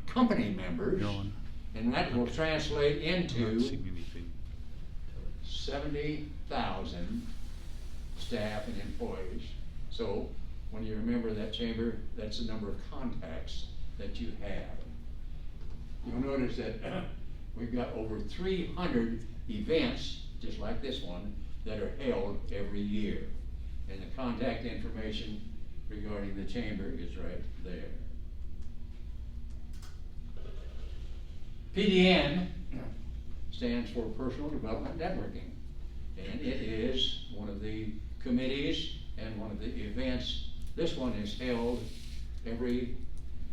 company members, and that will translate into 70,000 staff and employees. So when you remember that chamber, that's the number of contacts that you have. You'll notice that we've got over 300 events, just like this one, that are held every year. And the contact information regarding the chamber is right there. PDN stands for Personal Development Networking. And it is one of the committees and one of the events. This one is held every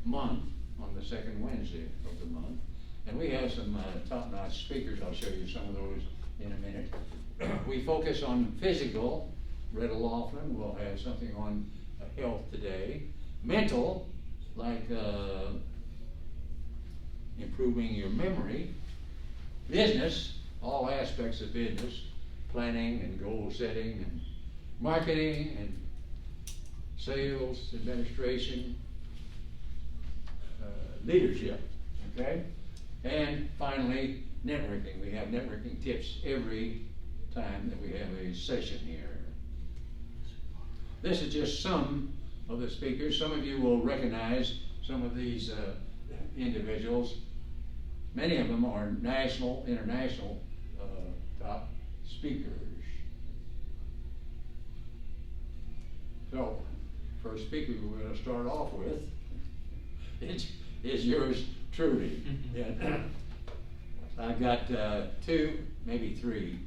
month on the second Wednesday of the month. And we have some top-notch speakers. I'll show you some of those in a minute. We focus on physical. Retta Laughlin will have something on health today. Mental, like improving your memory. Business, all aspects of business, planning and goal setting and marketing and sales, administration, leadership, okay? And finally, networking. We have networking tips every time that we have a session here. This is just some of the speakers. Some of you will recognize some of these individuals. Many of them are national, international top speakers. So, first speaker we're going to start off with is yours truly. I've got two, maybe three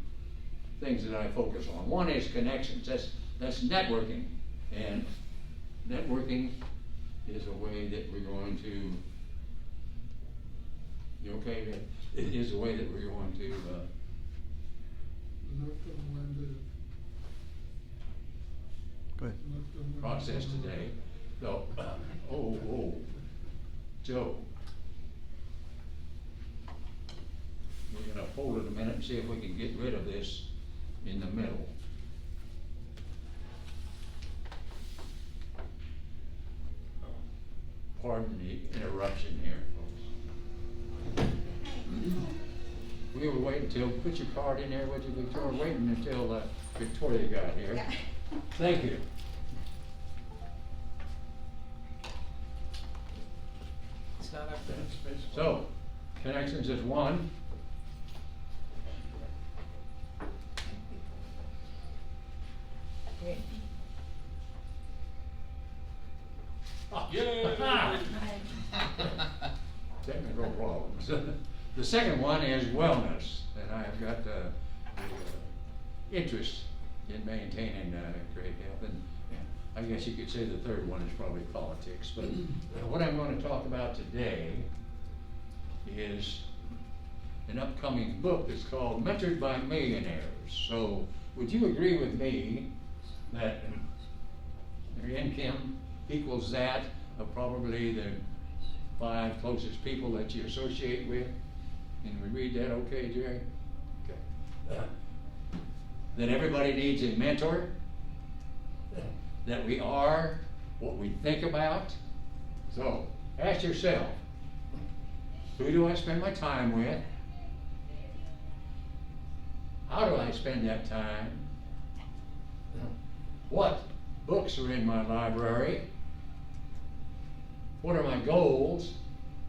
things that I focus on. One is connections. That's networking, and networking is a way that we're going to. You okay? It is a way that we're going to Go ahead. process today. So, Joe, we're going to hold it a minute and see if we can get rid of this in the middle. Pardon the interruption here, folks. We were waiting until, put your card in there, would you, Victoria? Waiting until Victoria got here. Yeah. Thank you. It's not up there. So, connections is one. Great. Technical problems. The second one is wellness, and I've got interest in maintaining great health. And I guess you could say the third one is probably politics. But what I'm going to talk about today is an upcoming book that's called Mentored by Millionaires. So would you agree with me that their income equals that of probably the 5 closest people that you associate with? Can we read that okay, Jerry? Okay. That everybody needs a mentor, that we are what we think about. So ask yourself, who do I spend my time with? How do I spend that time? What books are in my library? What are my goals?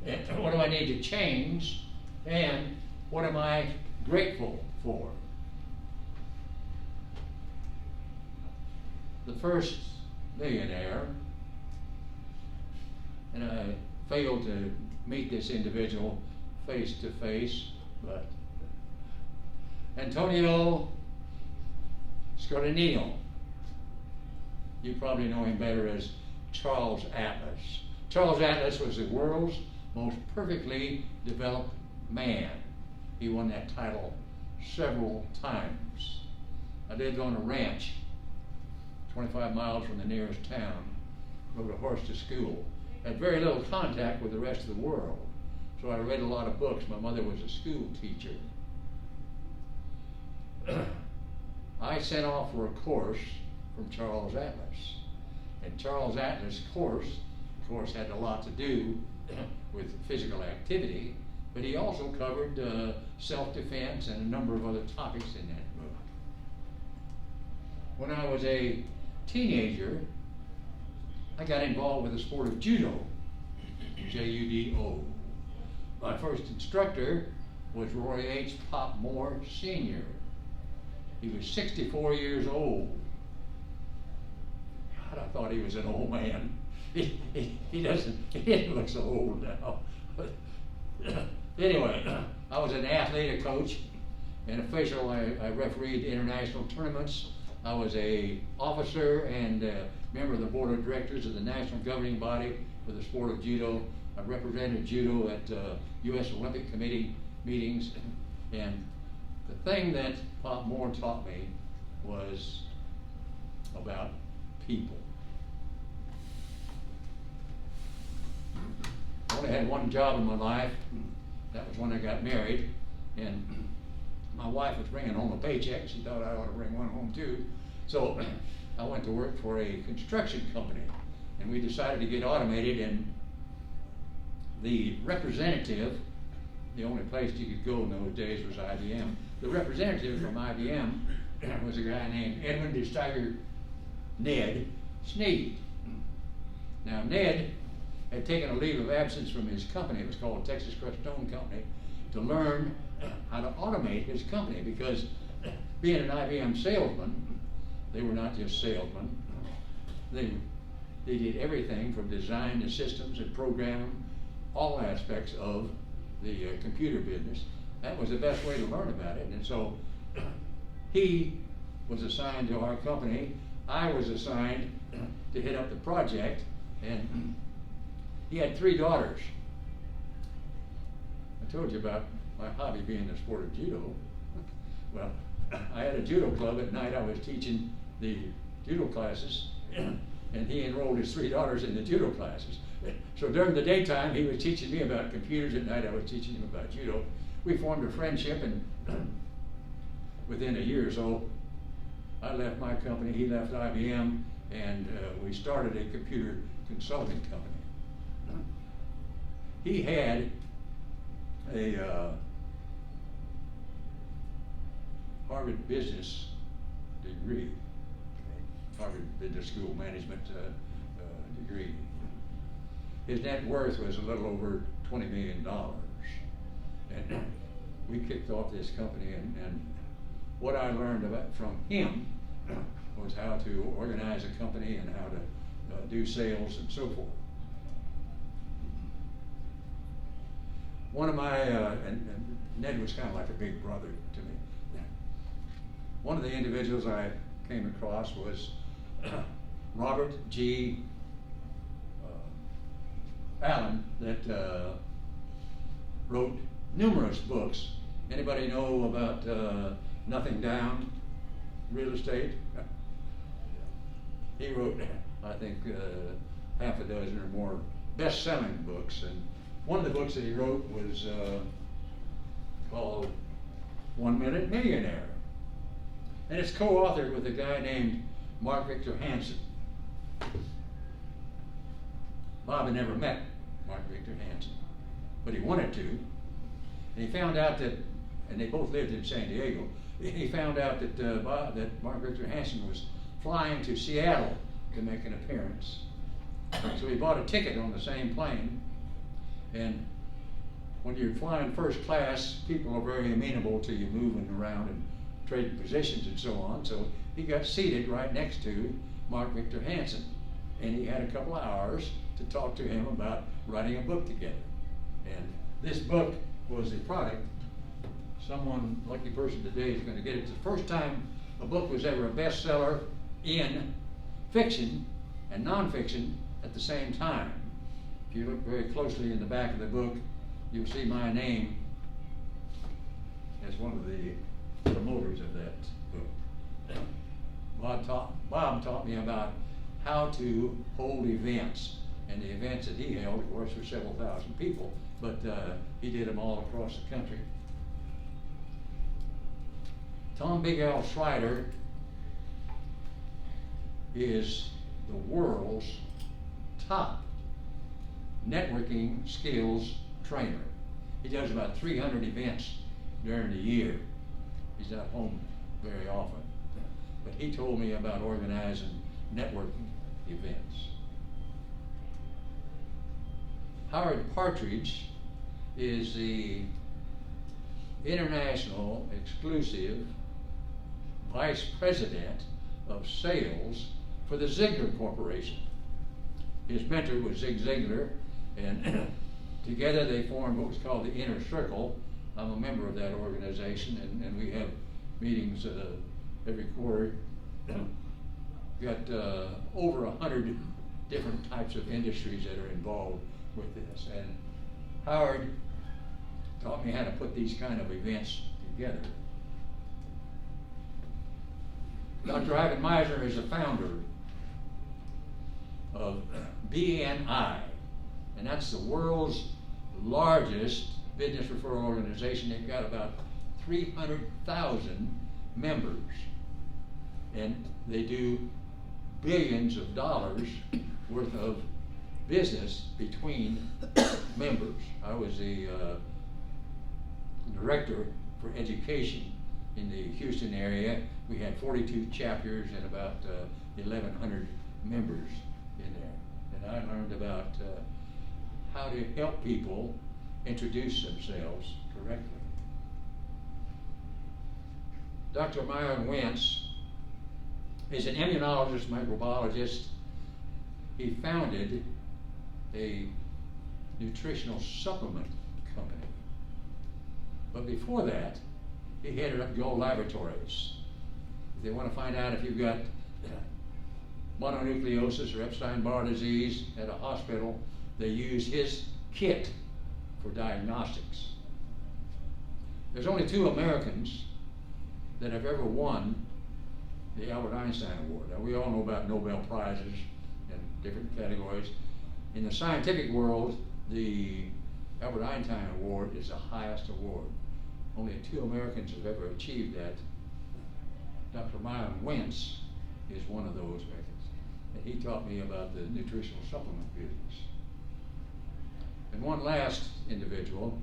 And what do I need to change? And what am I grateful for? The first millionaire, and I failed to meet this individual face to face, but Antonio Scorinino. You probably know him better as Charles Atlas. Charles Atlas was the world's most perfectly developed man. He won that title several times. I lived on a ranch 25 miles from the nearest town, rode a horse to school. Had very little contact with the rest of the world, so I read a lot of books. My mother was a school teacher. I sent off for a course from Charles Atlas. And Charles Atlas' course, of course, had a lot to do with physical activity, but he also covered self-defense and a number of other topics in that book. When I was a teenager, I got involved with the sport of judo, Judo. My first instructor was Roy H. Pop Moore Sr. He was 64 years old. God, I thought he was an old man. He didn't look so old now. But anyway, I was an athlete, a coach, an official. I refereed international tournaments. I was a officer and a member of the board of directors of the national governing body for the sport of judo. I represented judo at U.S. Olympic Committee meetings, and the thing that Pop Moore taught me was about people. I only had one job in my life. That was when I got married, and my wife was bringing home a paycheck. She thought I ought to bring one home too. So I went to work for a construction company, and we decided to get automated, and the representative, the only place you could go in those days was IBM. The representative from IBM was a guy named Edwin DeStiger Ned Sneed. Now Ned had taken a leave of absence from his company, it was called Texas Crushed Stone Company, to learn how to automate his company, because being an IBM salesman, they were not just salesmen. They did everything from design to systems and programming, all aspects of the computer business. That was the best way to learn about it. And so he was assigned to our company. I was assigned to head up the project, and he had 3 daughters. I told you about my hobby being the sport of judo. Well, I had a judo club. At night I was teaching the judo classes, and he enrolled his 3 daughters in the judo classes. So during the daytime he was teaching me about computers, at night I was teaching him about judo. We formed a friendship, and within a year or so I left my company, he left IBM, and we started a computer consulting company. He had a Harvard Business degree, Harvard Business School Management degree. His net worth was a little over $20 million. And we kicked off this company, and what I learned from him was how to organize a company and how to do sales and so forth. One of my, and Ned was kind of like a big brother to me. One of the individuals I came across was Robert G. Allen, that wrote numerous books. Anybody know about Nothing Down, real estate? He wrote, I think, half a dozen or more best-selling books, and one of the books that he wrote was called 1 Minute Millionaire, and it's co-authored with a guy named Mark Victor Hansen. Bob had never met Mark Victor Hansen, but he wanted to, and he found out that, and they both lived in San Diego, he found out that that Mark Victor Hansen was flying to Seattle to make an appearance. So he bought a ticket on the same plane, and when you're flying first class, people are very amenable to you moving around and trading positions and so on. So he got seated right next to Mark Victor Hansen, and he had a couple of hours to talk to him about writing a book together. And this book was the product. Someone, lucky person today, is going to get it. It's the first time a book was ever a bestseller in fiction and nonfiction at the same time. If you look very closely in the back of the book, you'll see my name as one of the promoters of that book. Bob taught me about how to hold events, and the events that he held, of course, were several thousand people, but he did them all across the country. Tom Big Al Schreider is the world's top networking skills trainer. He does about 300 events during the year. He's not home very often. But he told me about organizing networking events. Howard Partridge is the international exclusive vice president of sales for the Ziegler Corporation. His mentor was Zig Ziglar, and together they formed what was called the Inner Circle. I'm a member of that organization, and we have meetings every quarter. Got over 100 different types of industries that are involved with this. And Howard taught me how to put these kind of events together. Dr. Ivan Meisner is the founder of BNI, and that's the world's largest business referral organization. They've got about 300,000 members, and they do billions of dollars worth of business between members. I was the director for education in the Houston area. We had 42 chapters and about 1,100 members in there. And I learned about how to help people introduce themselves correctly. Dr. Myron Wentz is an immunologist, microbiologist. He founded a nutritional supplement company. But before that, he headed up Gold Laboratories. If they want to find out if you've got mononucleosis or Epstein-Barr disease at a hospital, they use his kit for diagnostics. There's only 2 Americans that have ever won the Albert Einstein Award. Now, we all know about Nobel Prizes in different categories. In the scientific world, the Albert Einstein Award is the highest award. Only 2 Americans have ever achieved that. Dr. Myron Wentz is one of those Americans. And he taught me about the nutritional supplement business. And one last individual,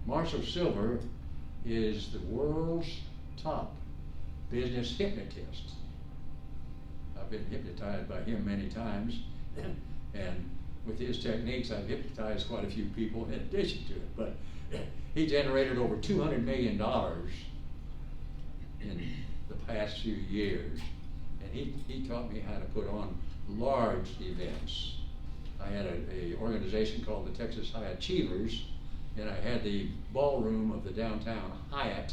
Marshall Silver, is the world's top business hypnotist. I've been hypnotized by him many times, and with his techniques I've hypnotized quite a few people in addition to it. But he generated over $200 million in the past few years, and he taught me how to put on large events. I had a organization called the Texas High Achievers, and I had the ballroom of the downtown Hyatt,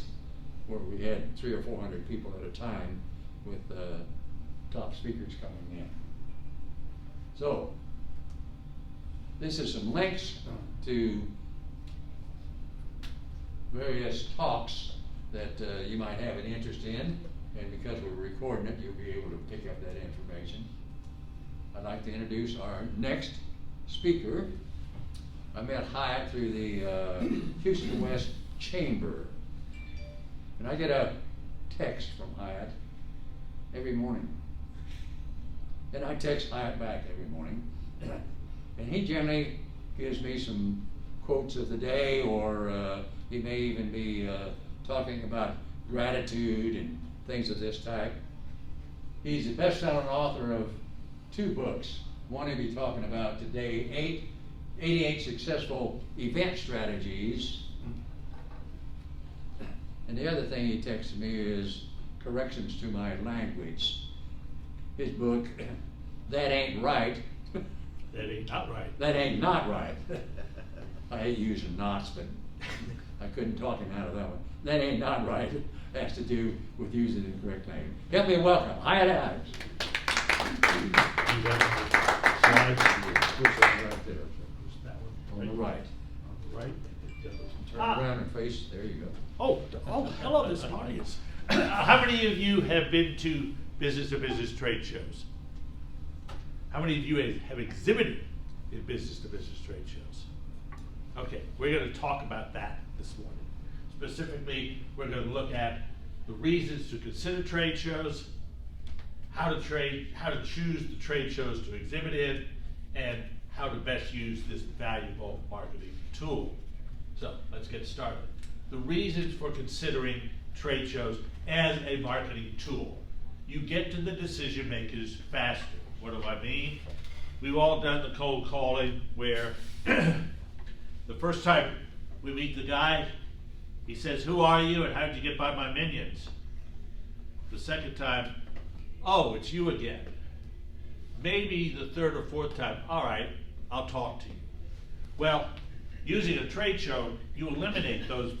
where we had 300 or 400 people at a time, with top speakers coming in. So this is some links to various talks that you might have an interest in, and because we're recording it, you'll be able to pick up that information. I'd like to introduce our next speaker. I met Hyatt through the Houston West Chamber, and I get a text from Hyatt every morning, and I text Hyatt back every morning, and he generally gives me some quotes of the day, or he may even be talking about gratitude and things of this type. He's the best-selling author of 2 books. One he'll be talking about today, 88 successful event strategies. And the other thing he texted me is corrections to my language. His book, That Ain't Right. That ain't not right. That ain't not right. I hate using knots, but I couldn't talk him out of that one. That ain't not right. Has to do with using the correct name. Help me welcome Hyatt Adams. Slides. Right there. Who's that one? On the right. On the right. It goes. Turn around and face, there you go. Oh, hello, this audience. How many of you have been to business trade shows? How many of you have exhibited in business trade shows? Okay, we're going to talk about that this morning. Specifically, we're going to look at the reasons to consider trade shows, how to choose the trade shows to exhibit in, and how to best use this valuable marketing tool. So let's get started. The reasons for considering trade shows as a marketing tool. You get to the decision makers faster. What do I mean? We've all done the cold calling where the first time we meet the guy, he says, "Who are you and how did you get by my minions?" The second time, "Oh, it's you again." Maybe the third or fourth time, "All right, I'll talk to you." Well, using a trade show, you eliminate those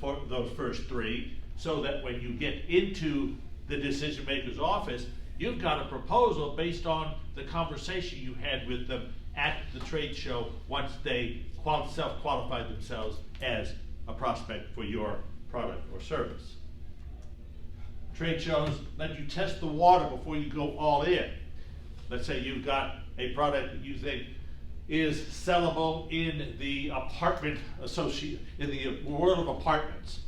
first three so that when you get into the decision maker's office, you've got a proposal based on the conversation you had with them at the trade show once they self-qualified themselves as a prospect for your product or service. Trade shows let you test the water before you go all in. Let's say you've got a product that you think is sellable in the in the world of apartments.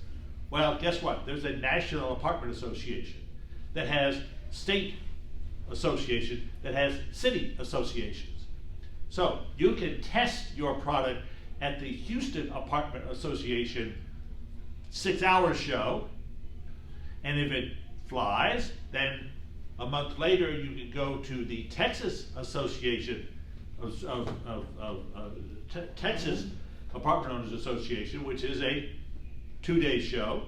Well, guess what? There's a national apartment association that has state association that has city associations. So you can test your product at the Houston Apartment Association 6-hour show, and if it flies, then a month later you can go to the Texas Association Texas Apartment Owners Association, which is a 2-day show.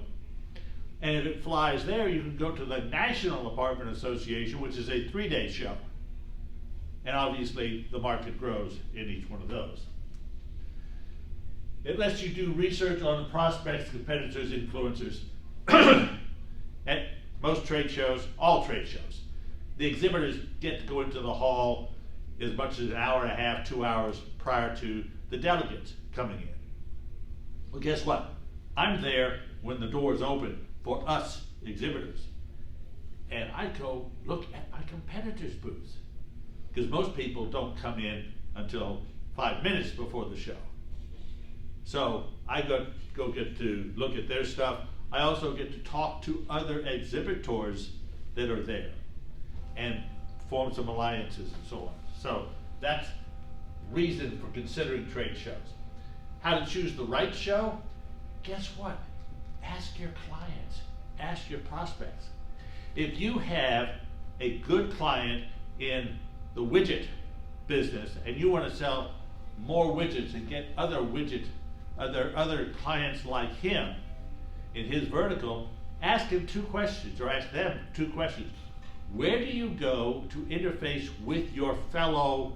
And if it flies there, you can go to the National Apartment Association, which is a 3-day show. And obviously, the market grows in each one of those. It lets you do research on the prospects, competitors, influencers. At most trade shows, all trade shows, the exhibitors get to go into the hall as much as an hour and a half, 2 hours prior to the delegates coming in. Well, guess what? I'm there when the doors open for us exhibitors. And I go look at my competitors' booths, because most people don't come in until 5 minutes before the show. So I go get to look at their stuff. I also get to talk to other exhibitors that are there and form some alliances and so on. So that's reason for considering trade shows. How to choose the right show? Guess what? Ask your clients, ask your prospects. If you have a good client in the widget business and you want to sell more widgets and get other clients like him in his vertical, ask him 2 questions, or ask them 2 questions. Where do you go to interface with your fellow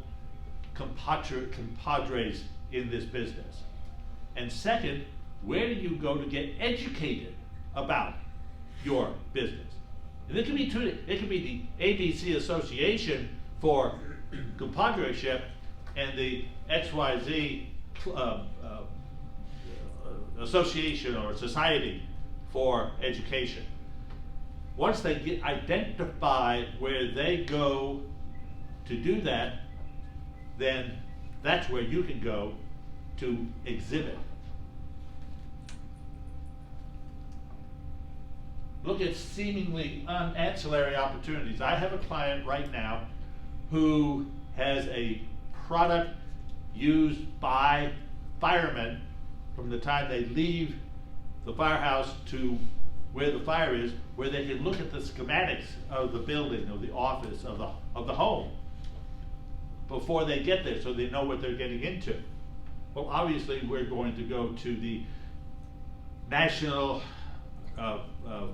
compadres in this business? And second, where do you go to get educated about your business? And it can be the ABC Association for compadreship and the XYZ Association or Society for Education. Once they identify where they go to do that, then that's where you can go to exhibit. Look at seemingly ancillary opportunities. I have a client right now who has a product used by firemen from the time they leave the firehouse to where the fire is, where they can look at the schematics of the building, of the office, of the home before they get there, so they know what they're getting into. Well, obviously we're going to go to the National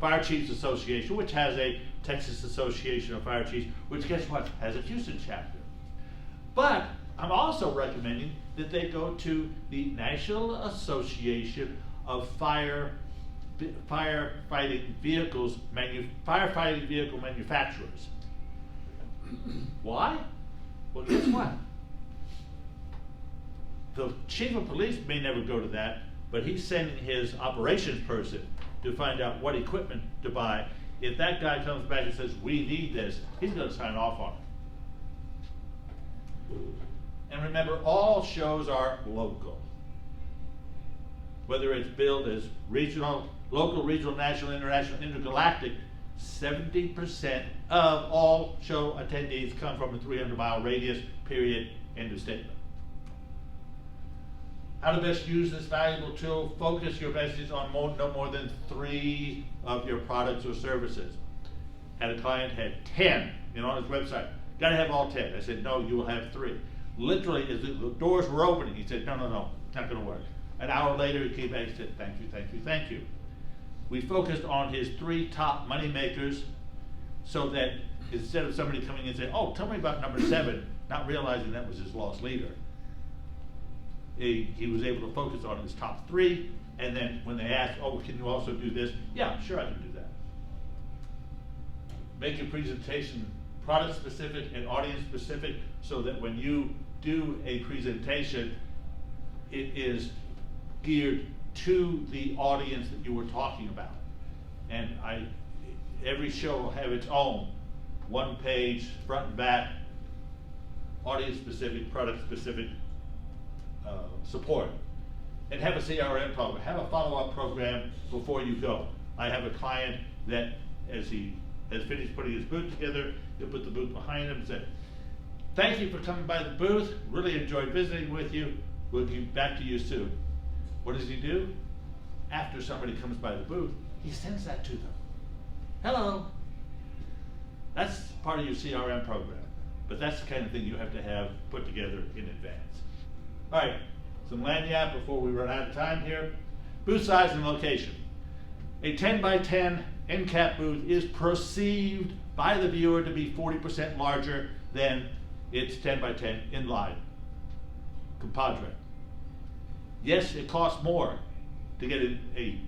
Fire Chiefs Association, which has a Texas Association of Fire Chiefs, which guess what, has a Houston chapter. But I'm also recommending that they go to the National Association of Firefighting Vehicle Manufacturers. Why? Well, guess what? The chief of police may never go to that, but he's sending his operations person to find out what equipment to buy. If that guy comes back and says, we need this, he's going to sign off on it. And remember, all shows are local. Whether it's billed as regional, local, regional, national, international, intergalactic, 70% of all show attendees come from a 300-mile radius, period, end of statement. How to best use this valuable tool. Focus your message on no more than 3 of your products or services. Had a client had 10, on his website. Gotta have all 10. I said, no, you will have 3. Literally, as the doors were opening, he said, no, not gonna work. An hour later, he came back and said, thank you, thank you, thank you. We focused on his 3 top money makers so that instead of somebody coming in and saying, oh, tell me about number 7, not realizing that was his lost leader, he was able to focus on his top 3, and then when they asked, oh, can you also do this? Yeah, sure I can do that. Make your presentation product specific and audience specific so that when you do a presentation, it is geared to the audience that you were talking about. And every show will have its own 1-page, front and back, audience specific, product specific support. And have a CRM program, have a follow-up program before you go. I have a client that as he has finished putting his booth together, he'll put the booth behind him and say, thank you for coming by the booth, really enjoyed visiting with you, we'll get back to you soon. What does he do? After somebody comes by the booth, he sends that to them. Hello. That's part of your CRM program, but that's the kind of thing you have to have put together in advance. All right, some lagniappe before we run out of time here. Booth size and location. A 10 by 10 end cap booth is perceived by the viewer to be 40% larger than its 10 by 10 inline compadre. Yes, it costs more to get an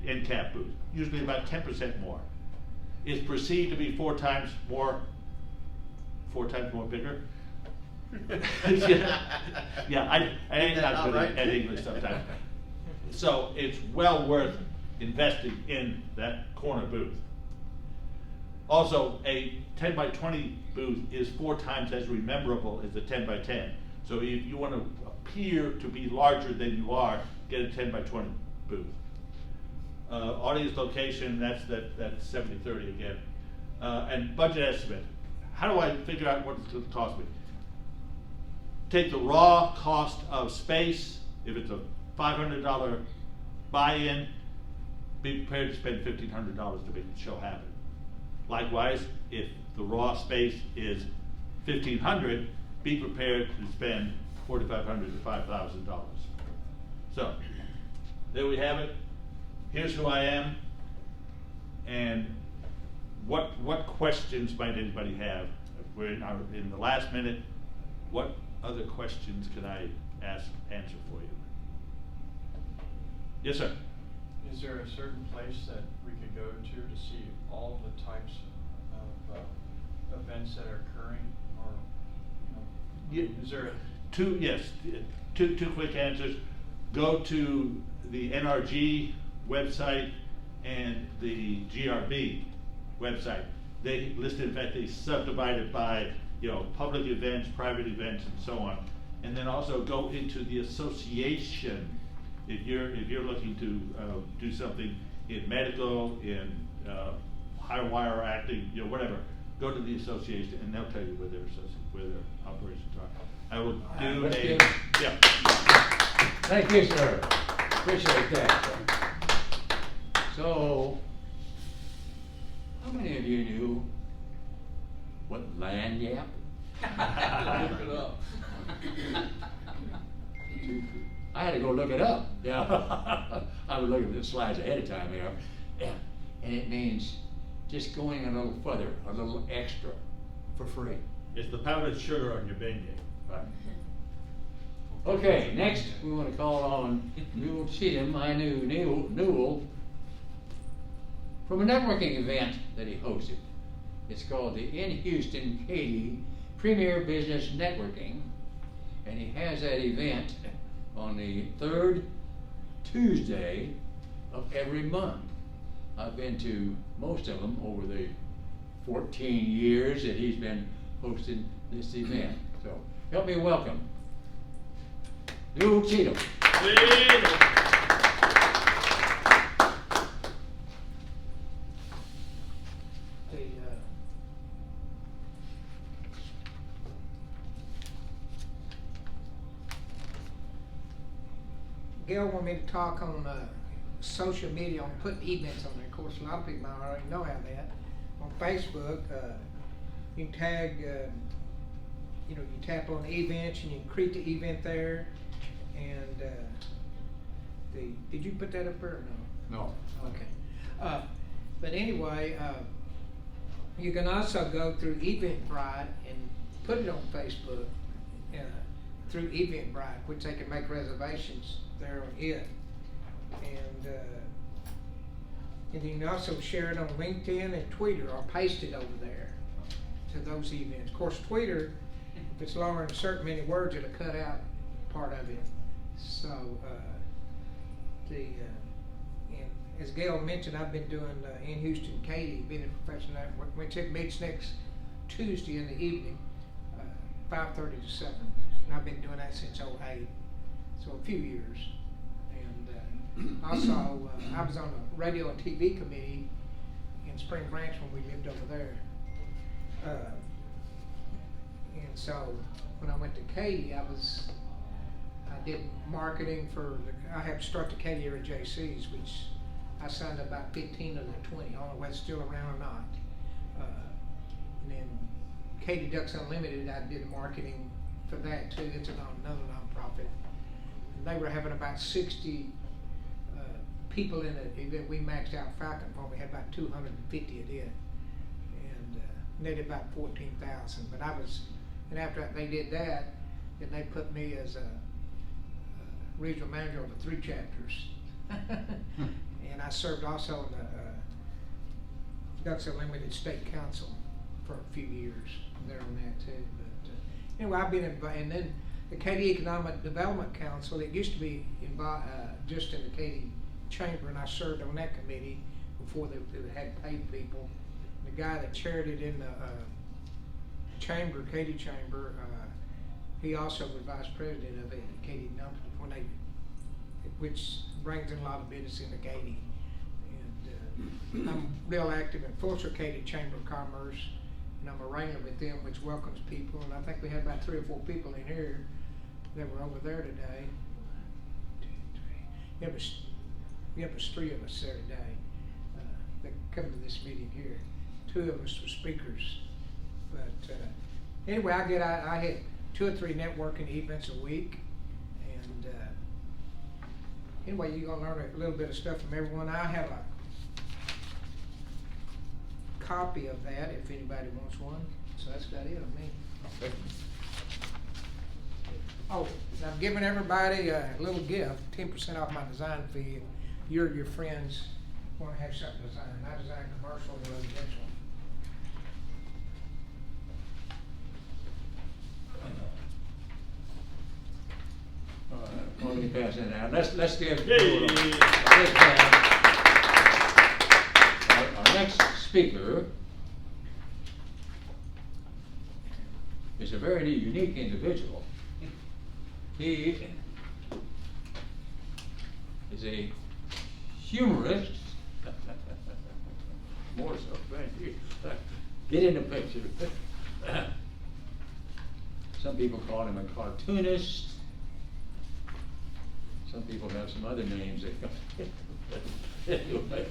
end cap booth, usually about 10% more. It's perceived to be 4 times more bigger. I ain't not good at English sometimes. So it's well worth investing in that corner booth. Also, a 10 by 20 booth is 4 times as rememberable as a 10 by 10. So if you want to appear to be larger than you are, get a 10 by 20 booth. Audience location, that's 70-30 again. And budget estimate. How do I figure out what it's going to cost me? Take the raw cost of space. If it's a $500 buy-in, be prepared to spend $1,500 to make the show happen. Likewise, if the raw space is $1,500, be prepared to spend $4,500 to $5,000. So, there we have it. Here's who I am, and what questions might anybody have? We're in the last minute. What other questions can I answer for you? Yes, sir. Is there a certain place that we could go to see all the types of events that are occurring, or is there a two quick answers. Go to the NRG website and the GRB website. They listed, in fact, they subdivided by public events, private events, and so on. And then also go into the association if you're looking to do something in medical, in high wire acting, whatever. Go to the association, and they'll tell you where their operations are. I will do Thank you, sir. Appreciate that. So, how many of you knew what lagniappe? Look it up. I had to go look it up. Yeah, I was looking at the slides ahead of time here. Yeah, and it means just going a little further, a little extra, for free. It's the powdered sugar on your beignet. Right. Okay, next we want to call on Newell Cheatham, I knew Newell, from a networking event that he hosted. It's called the In Houston Katy Premier Business Networking, and he has that event on the 3rd Tuesday of every month. I've been to most of them over the 14 years that he's been hosting this event. So help me welcome Newell Cheatham. Gail wanted me to talk on social media, on putting events on there. Of course, a lot of people already know how that. On Facebook, you can tag, you tap on the events and you can create the event there. And did you put that up there or no? No. Okay. But anyway, you can also go through Eventbrite and put it on Facebook through Eventbrite, which they can make reservations there on it. And you can also share it on LinkedIn and Twitter, or paste it over there to those events. Of course, Twitter, if it's longer than a certain many words, it'll cut out part of it. So, and as Gail mentioned, I've been doing in Houston, Katy, being a professional. We took meets next Tuesday in the evening, 5:30 to 7, and I've been doing that since '08, so a few years. And also, I was on the radio and TV committee in Spring Branch when we lived over there. And so when I went to Katy, I did marketing for I had to start the Katy area JCs, which I signed up about 15 of the 20. I don't know whether it's still around or not. And then Katy Ducks Unlimited, I did marketing for that too. It's another nonprofit. And they were having about 60 people in it. Event. We maxed out Falcon Farm. We had about 250 at it, and netted about 14,000. But and after they did that, then they put me as a regional manager over 3 chapters. And I served also in the Ducks Unlimited State Council for a few years there on that too. But anyway, I've been involved, and then the Katy Economic Development Council. It used to be involved just in the Katy Chamber, and I served on that committee before they had paid people. The guy that chaired it in the chamber, Katy Chamber, he also was vice president of it, Katy Numpty, which brings in a lot of business into Katy. And I'm real active in Fulshear Katy Chamber of Commerce, and I'm a wrangler with them, which welcomes people. And I think we had about 3 or 4 people in here that were over there today. 1, 2, 3. It was 3 of us there today that come to this meeting here. 2 of us were speakers. But anyway, I had 2 or 3 networking events a week, and anyway, you're gonna learn a little bit of stuff from everyone. I have a copy of that if anybody wants one. So that's about it on me. Okay. Oh, and I'm giving everybody a little gift, 10% off my design fee. If you or your friends want to have something designed. I design commercial and residential. All right, well, let me pass that out. Let's give Yay. Our next speaker is a very unique individual. He is a humorist. More so, thank you. Get in the picture. Some people call him a cartoonist. Some people have some other names that anyway,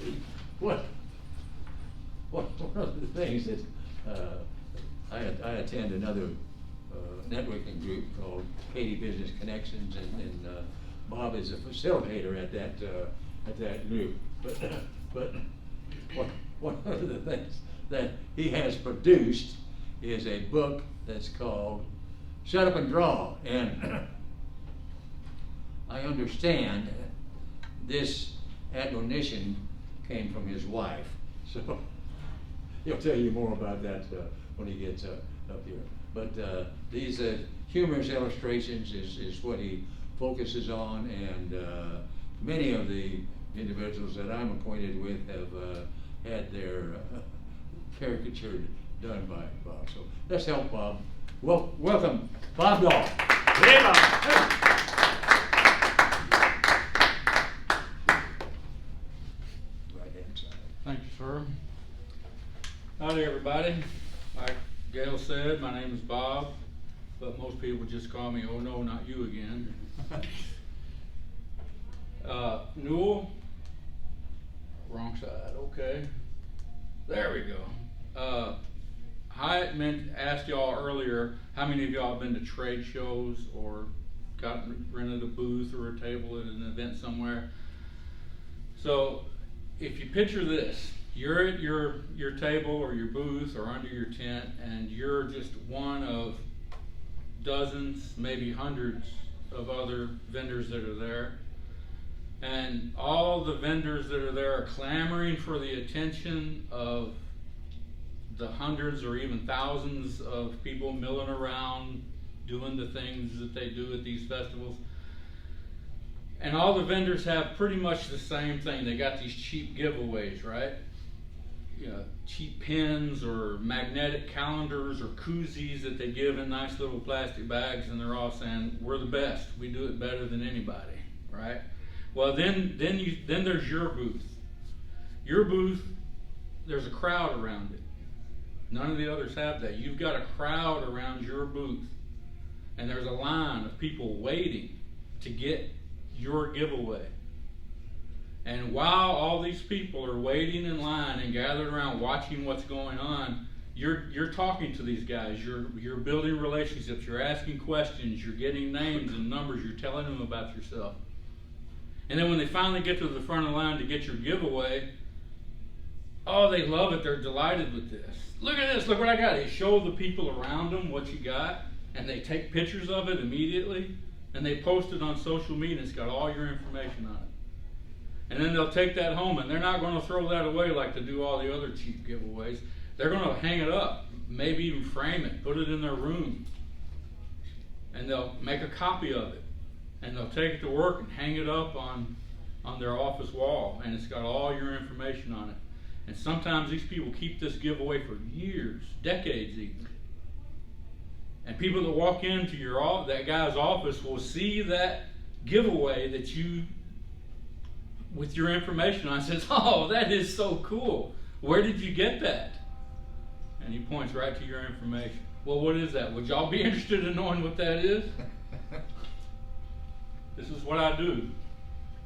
one of the things that I attend another networking group called Katy Business Connections, and Bob is a facilitator at that group. But one of the things that he has produced is a book that's called Shut Up and Draw, and I understand this admonition came from his wife, so he'll tell you more about that when he gets up here. But these humorous illustrations is what he focuses on, and many of the individuals that I'm acquainted with have had their caricature done by Bob. So let's help Bob. Welcome, Bob Dahl. Hey, Bob. Thank you, sir. Howdy, everybody. Like Gail said, my name is Bob, but most people just call me, oh no, not you again. Newell. Wrong side, okay. There we go. Hyatt asked y'all earlier, how many of y'all have been to trade shows or rented a booth or a table at an event somewhere? So if you picture this, you're at your table or your booth or under your tent, and you're just one of dozens, maybe hundreds of other vendors that are there. And all the vendors that are there are clamoring for the attention of the hundreds or even thousands of people milling around doing the things that they do at these festivals. And all the vendors have pretty much the same thing. They got these cheap giveaways, right? You know, cheap pins or magnetic calendars or koozies that they give in nice little plastic bags, and they're all saying, we're the best, we do it better than anybody, right? Well, then there's your booth. Your booth, there's a crowd around it. None of the others have that. You've got a crowd around your booth, and there's a line of people waiting to get your giveaway. And while all these people are waiting in line and gathered around watching what's going on, you're talking to these guys. You're building relationships. You're asking questions. You're getting names and numbers. You're telling them about yourself. And then when they finally get to the front of the line to get your giveaway, oh, they love it. They're delighted with this. Look at this. Look what I got. They show the people around them what you got, and they take pictures of it immediately, and they post it on social media. It's got all your information on it. And then they'll take that home, and they're not going to throw that away like they do all the other cheap giveaways. They're going to hang it up, maybe even frame it, put it in their room, and they'll make a copy of it, and they'll take it to work and hang it up on their office wall, and it's got all your information on it. And sometimes these people keep this giveaway for years, decades even. And people that walk into that guy's office will see that giveaway that you, with your information on, says, oh, that is so cool. Where did you get that? And he points right to your information. Well, what is that? Would y'all be interested in knowing what that is? This is what I do.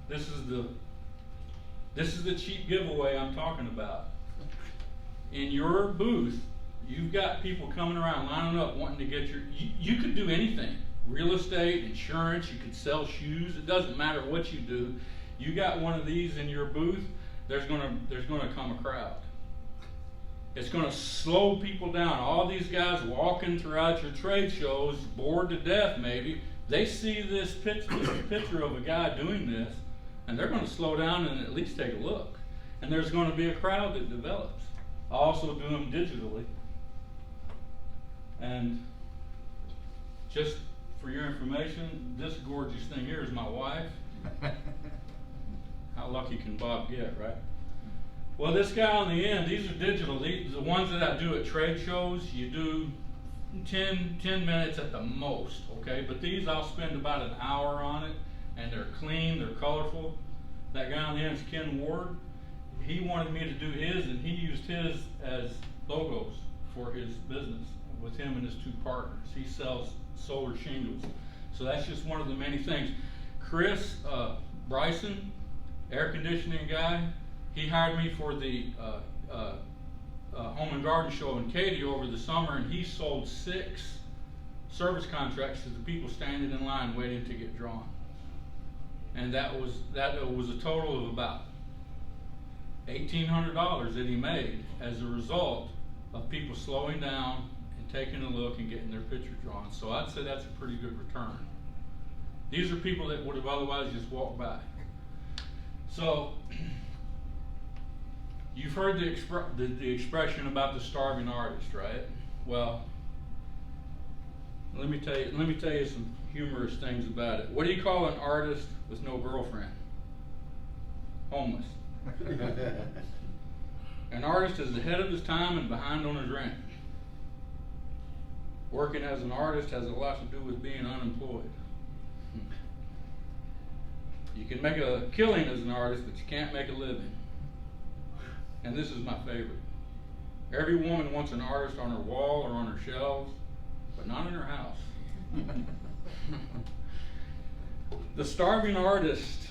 This is the cheap giveaway I'm talking about. In your booth, you've got people coming around lining up wanting to get you could do anything. Real estate, insurance, you could sell shoes. It doesn't matter what you do. You got one of these in your booth, there's gonna come a crowd. It's gonna slow people down. All these guys walking throughout your trade shows, bored to death maybe, they see this picture of a guy doing this, and they're going to slow down and at least take a look. And there's going to be a crowd that develops. I also do them digitally. And just for your information, this gorgeous thing here is my wife. How lucky can Bob get, right? Well, this guy on the end, these are digital. These are the ones that I do at trade shows. You do 10 minutes at the most, okay? But these I'll spend about an hour on it, and they're clean, they're colorful. That guy on the end is Ken Ward. He wanted me to do his, and he used his as logos for his business with him and his two partners. He sells solar shingles. So that's just one of the many things. Chris Bryson, air conditioning guy, he hired me for the Home and Garden Show in Katy over the summer, and he sold 6 service contracts to the people standing in line waiting to get drawn. And that was a total of about $1,800 that he made as a result of people slowing down and taking a look and getting their picture drawn. So I'd say that's a pretty good return. These are people that would have otherwise just walked by. So you've heard the expression about the starving artist, right? Well, let me tell you some humorous things about it. What do you call an artist with no girlfriend? Homeless. An artist is ahead of his time and behind on his rent. Working as an artist has a lot to do with being unemployed. You can make a killing as an artist, but you can't make a living. And this is my favorite. Every woman wants an artist on her wall or on her shelves, but not in her house. The starving artist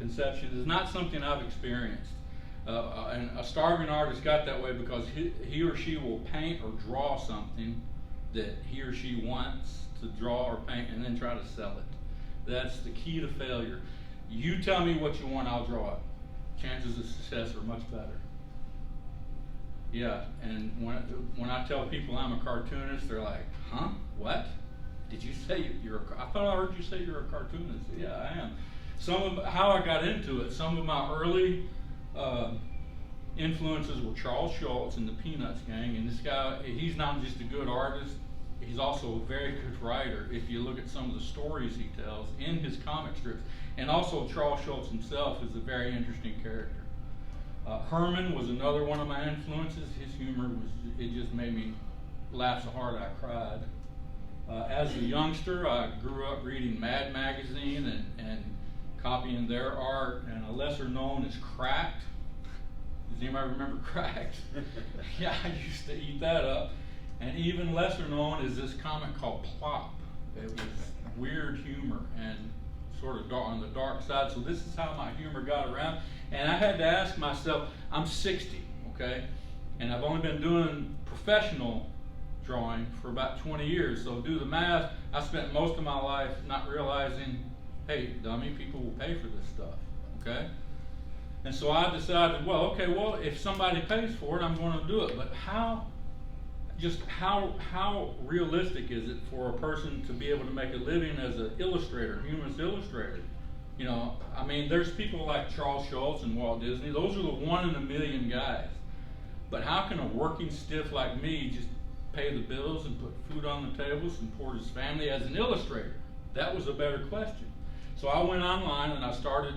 conception. It's not something I've experienced. And a starving artist got that way because he or she will paint or draw something that he or she wants to draw or paint and then try to sell it. That's the key to failure. You tell me what you want, I'll draw it. Chances of success are much better. Yeah, and when I tell people I'm a cartoonist, they're like, huh? What? Did you say I thought I heard you say you're a cartoonist. Yeah, I am. How I got into it, some of my early influences were Charles Schulz and the Peanuts gang, and this guy, he's not just a good artist, he's also a very good writer if you look at some of the stories he tells in his comic strips. And also Charles Schulz himself is a very interesting character. Herman was another one of my influences. His humor it just made me laugh so hard I cried. As a youngster, I grew up reading Mad Magazine and copying their art, and a lesser known is Cracked. Does anybody remember Cracked? Yeah, I used to eat that up. And even lesser known is this comic called Plop. It was weird humor and sort of on the dark side. So this is how my humor got around. And I had to ask myself, I'm 60, okay? And I've only been doing professional drawing for about 20 years. So do the math, I spent most of my life not realizing, hey, dummy, people will pay for this stuff, okay? And so I decided, well, if somebody pays for it, I'm going to do it. But how realistic is it for a person to be able to make a living as an illustrator, humorous illustrator? You know, I mean, there's people like Charles Schulz and Walt Disney. Those are the 1 in a million guys. But how can a working stiff like me just pay the bills and put food on the table, support his family as an illustrator? That was a better question. So I went online and I started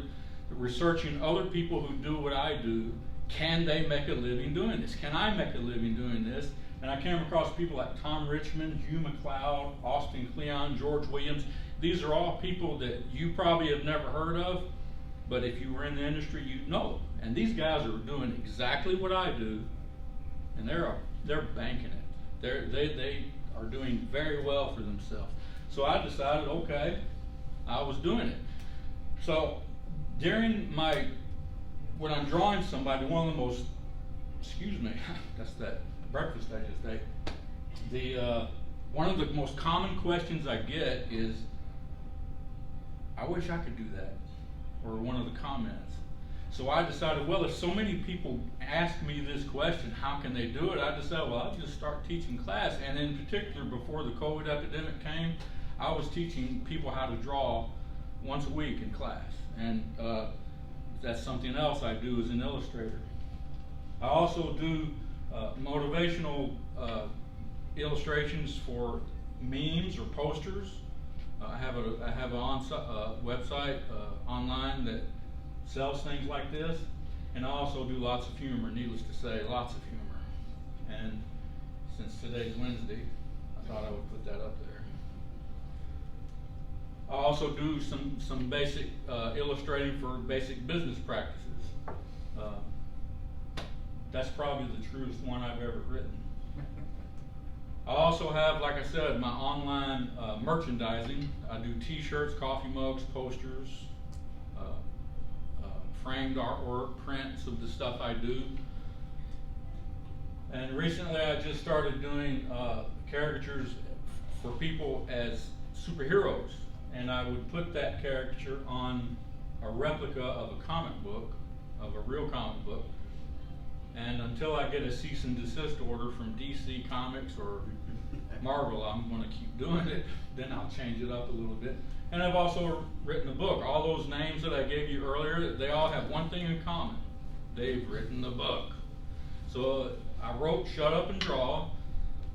researching other people who do what I do. Can they make a living doing this? Can I make a living doing this? And I came across people like Tom Richmond, Hugh McLeod, Austin Kleon, George Williams. These are all people that you probably have never heard of, but if you were in the industry, you'd know. And these guys are doing exactly what I do, and they're banking it. They are doing very well for themselves. So I decided, okay, I was doing it. So when I'm drawing somebody, one of the most, that's that breakfast I just ate. One of the most common questions I get is, I wish I could do that, or one of the comments. So I decided, well, if so many people ask me this question, how can they do it? I decided, well, I'll just start teaching class. And in particular, before the COVID epidemic came, I was teaching people how to draw once a week in class. And that's something else I do as an illustrator. I also do motivational illustrations for memes or posters. I have a website online that sells things like this, and I also do lots of humor. Needless to say, lots of humor. And since today's Wednesday, I thought I would put that up there. I also do some basic illustrating for basic business practices. That's probably the truest one I've ever written. I also have, like I said, my online merchandising. I do t-shirts, coffee mugs, posters, framed artwork, prints of the stuff I do. And recently I just started doing caricatures for people as superheroes. And I would put that caricature on a replica of a comic book, of a real comic book. And until I get a cease and desist order from DC Comics or Marvel, I'm going to keep doing it. Then I'll change it up a little bit. And I've also written a book. All those names that I gave you earlier, they all have one thing in common. They've written the book. So I wrote Shut Up and Draw.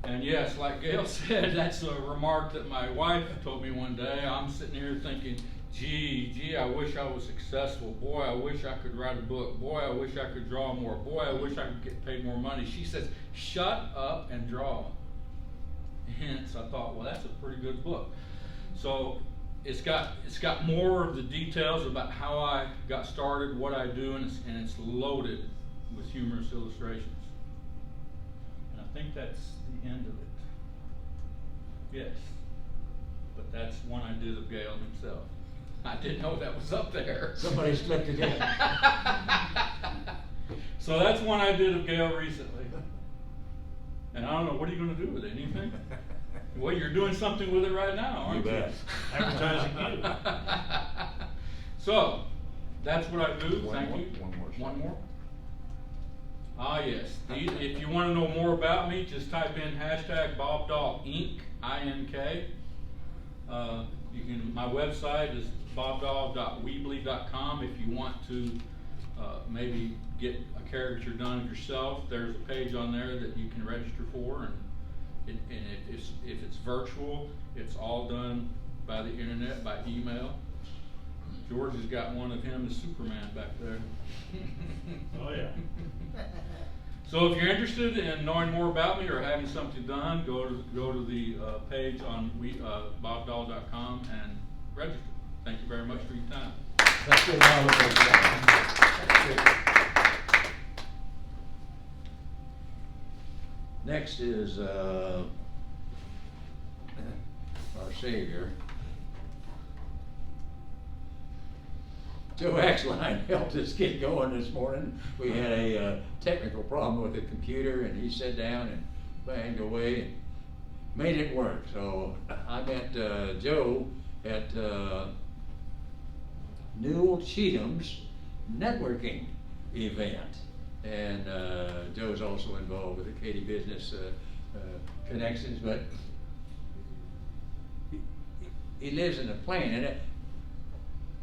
And yes, like Gail said, that's a remark that my wife told me one day. I'm sitting here thinking, gee, I wish I was successful. Boy, I wish I could write a book. Boy, I wish I could draw more. Boy, I wish I could get paid more money. She says, shut up and draw. Hence, I thought, well, that's a pretty good book. So it's got more of the details about how I got started, what I do, and it's loaded with humorous illustrations. And I think that's the end of it. Yes. But that's one I did of Gail himself. I didn't know that was up there. Somebody's clicked it in. So that's one I did of Gail recently. And I don't know, what are you gonna do with it? Anything? Well, you're doing something with it right now, aren't you? You bet. Advertising you. So, that's what I do, One thank more, you. one more. One more? Ah, yes, if you wanna know more about me, just type in hashtag BobDawgInc, I-N-K. My website is bobdawg.weebly.com. If you want to, maybe get a caricature done of yourself, there's a page on there that you can register for, and if it's virtual, it's all done by the internet, by email. George has got one of him as Superman back there. Oh, yeah. So if you're interested in knowing more about me or having something done, go to the page on bobdawg.com and register. Thank you very much for your time. That's good. That's good. Next is our Savior. Joe Axline helped us get going this morning. We had a technical problem with the computer, and he sat down and banged away and made it work. So I met Joe at Newell Cheatham's networking event, and Joe's also involved with the Katy Business Connections, but he lives in a plane, and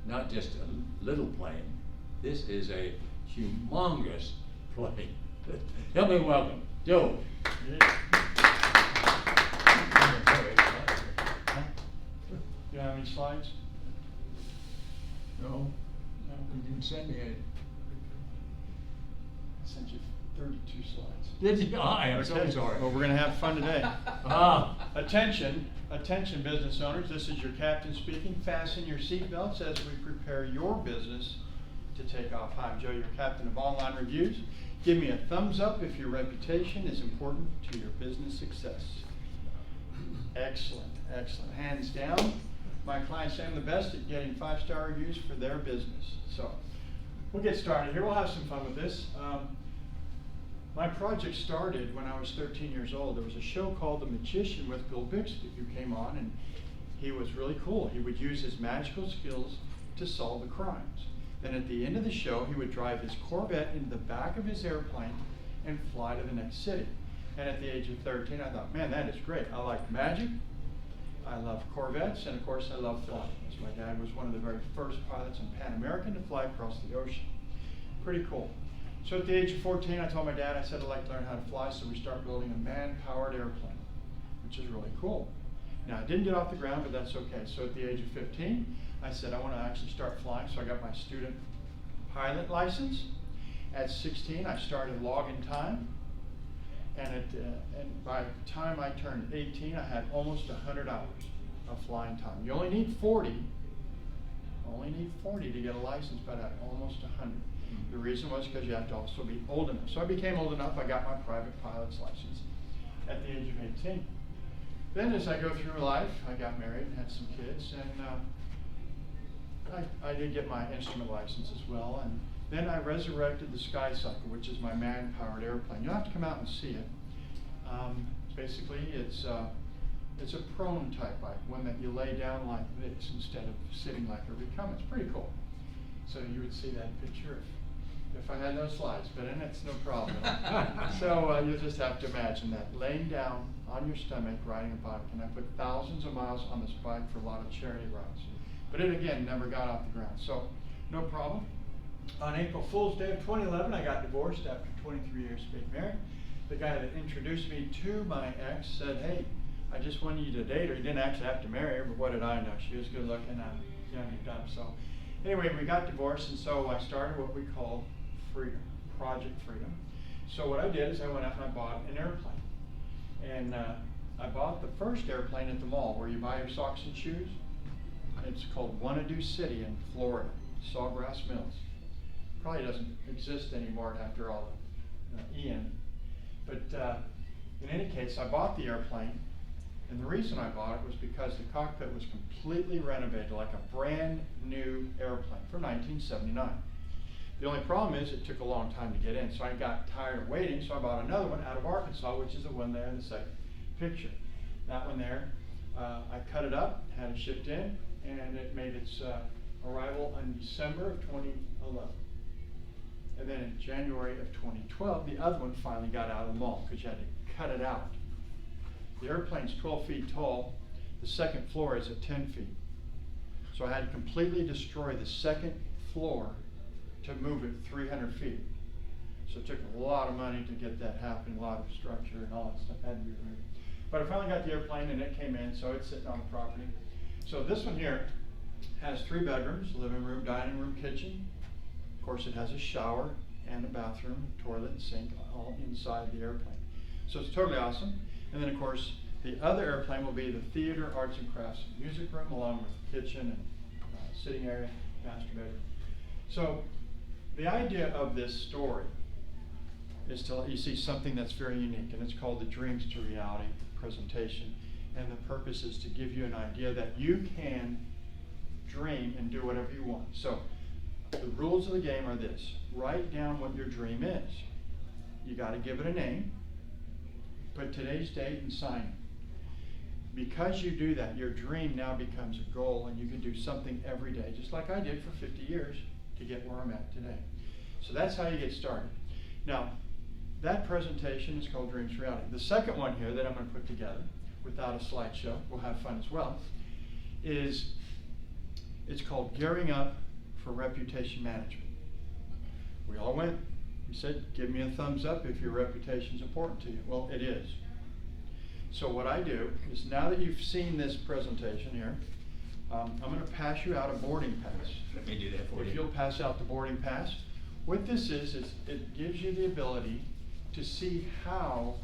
not just a little plane. This is a humongous plane. Help me welcome Joe. You have any slides? No, No. you didn't send me any. I sent you 32 slides. Did you? I am so Okay. sorry. Well, we're gonna have fun today. Attention business owners, this is your captain speaking. Fasten your seatbelts as we prepare your business to take off. Hi, I'm Joe, your captain of online reviews. Give me a thumbs up if your reputation is important to your business success. Excellent, excellent. Hands down, my clients say I'm the best at getting 5-star reviews for their business. So, we'll get started here. We'll have some fun with this. My project started when I was 13 years old. There was a show called The Magician with Bill Bixby who came on, and he was really cool. He would use his magical skills to solve the crimes. Then at the end of the show, he would drive his Corvette into the back of his airplane and fly to the next city. And at the age of 13, I thought, man, that is great. I like magic, I love Corvettes, and of course I love flying. So my dad was one of the very first pilots on Pan American to fly across the ocean. Pretty cool. So at the age of 14, I told my dad, I said, I'd like to learn how to fly, so we started building a man-powered airplane, which is really cool. Now, I didn't get off the ground, but that's okay. So at the age of 15, I said, I want to actually start flying, so I got my student pilot license. At 16, I started logging time, and by the time I turned 18, I had almost 100 hours of flying time. You only need 40 to get a license, but I had almost 100. The reason was because you have to also be old enough. So I became old enough, I got my private pilot's license at the age of 18. Then as I go through life, I got married and had some kids, and I did get my instrument license as well. And then I resurrected the Sky Cycle, which is my man-powered airplane. You'll have to come out and see it. Basically, it's a prone type bike, one that you lay down like this instead of sitting like a recumbent. It's pretty cool. So you would see that picture if I had no slides, but then it's no problem. So you'll just have to imagine that, laying down on your stomach, riding a bike. And I put thousands of miles on this bike for a lot of charity rides. But it, again, never got off the ground, so no problem. On April Fool's Day of 2011, I got divorced after 23 years of being married. The guy that introduced me to my ex said, hey, I just wanted you to date her. He didn't actually have to marry her, but what did I know? She was good looking, young and dumb. So anyway, we got divorced, and so I started what we call Freedom, Project Freedom. So what I did is I went out and I bought an airplane. And I bought the first airplane at the mall where you buy your socks and shoes. It's called Wanadu City in Florida, Sawgrass Mills. Probably doesn't exist anymore after all the Ian. But in any case, I bought the airplane, And the reason I bought it was because the cockpit was completely renovated, like a brand new airplane from 1979. The only problem is it took a long time to get in, so I got tired of waiting, so I bought another one out of Arkansas, which is the one there in the second picture. That one there, I cut it up, had it shipped in, and it made its arrival in December of 2011. And then in January of 2012, the other one finally got out of the mold because you had to cut it out. The airplane's 12 feet tall. The second floor is at 10 feet. So I had to completely destroy the second floor to move it 300 feet. So it took a lot of money to get that happen, a lot of structure and all that stuff had to be removed. But I finally got the airplane and it came in, so it's sitting on the property. So this one here has 3 bedrooms, living room, dining room, kitchen. Of course, it has a shower and a bathroom, toilet, and sink all inside the airplane. So it's totally awesome. And then, of course, the other airplane will be the theater, arts and crafts, music room, along with kitchen and sitting area, master bedroom. So the idea of this story is to let you see something that's very unique, and it's called the Dreams to Reality presentation. And the purpose is to give you an idea that you can dream and do whatever you want. So the rules of the game are this: write down what your dream is. You got to give it a name, put today's date, and sign it. Because you do that, your dream now becomes a goal, and you can do something every day, just like I did for 50 years to get where I'm at today. So that's how you get started. Now, that presentation is called Dreams to Reality. The second one here that I'm going to put together, without a slideshow, we'll have fun as well, is it's called Gearing Up for Reputation Management. We all went, you said, give me a thumbs up if your reputation's important to you. Well, it is. So what I do is, now that you've seen this presentation here, I'm going to pass you out a boarding pass. Let me do that for you. If you'll pass out the boarding pass. What this is it gives you the ability to see how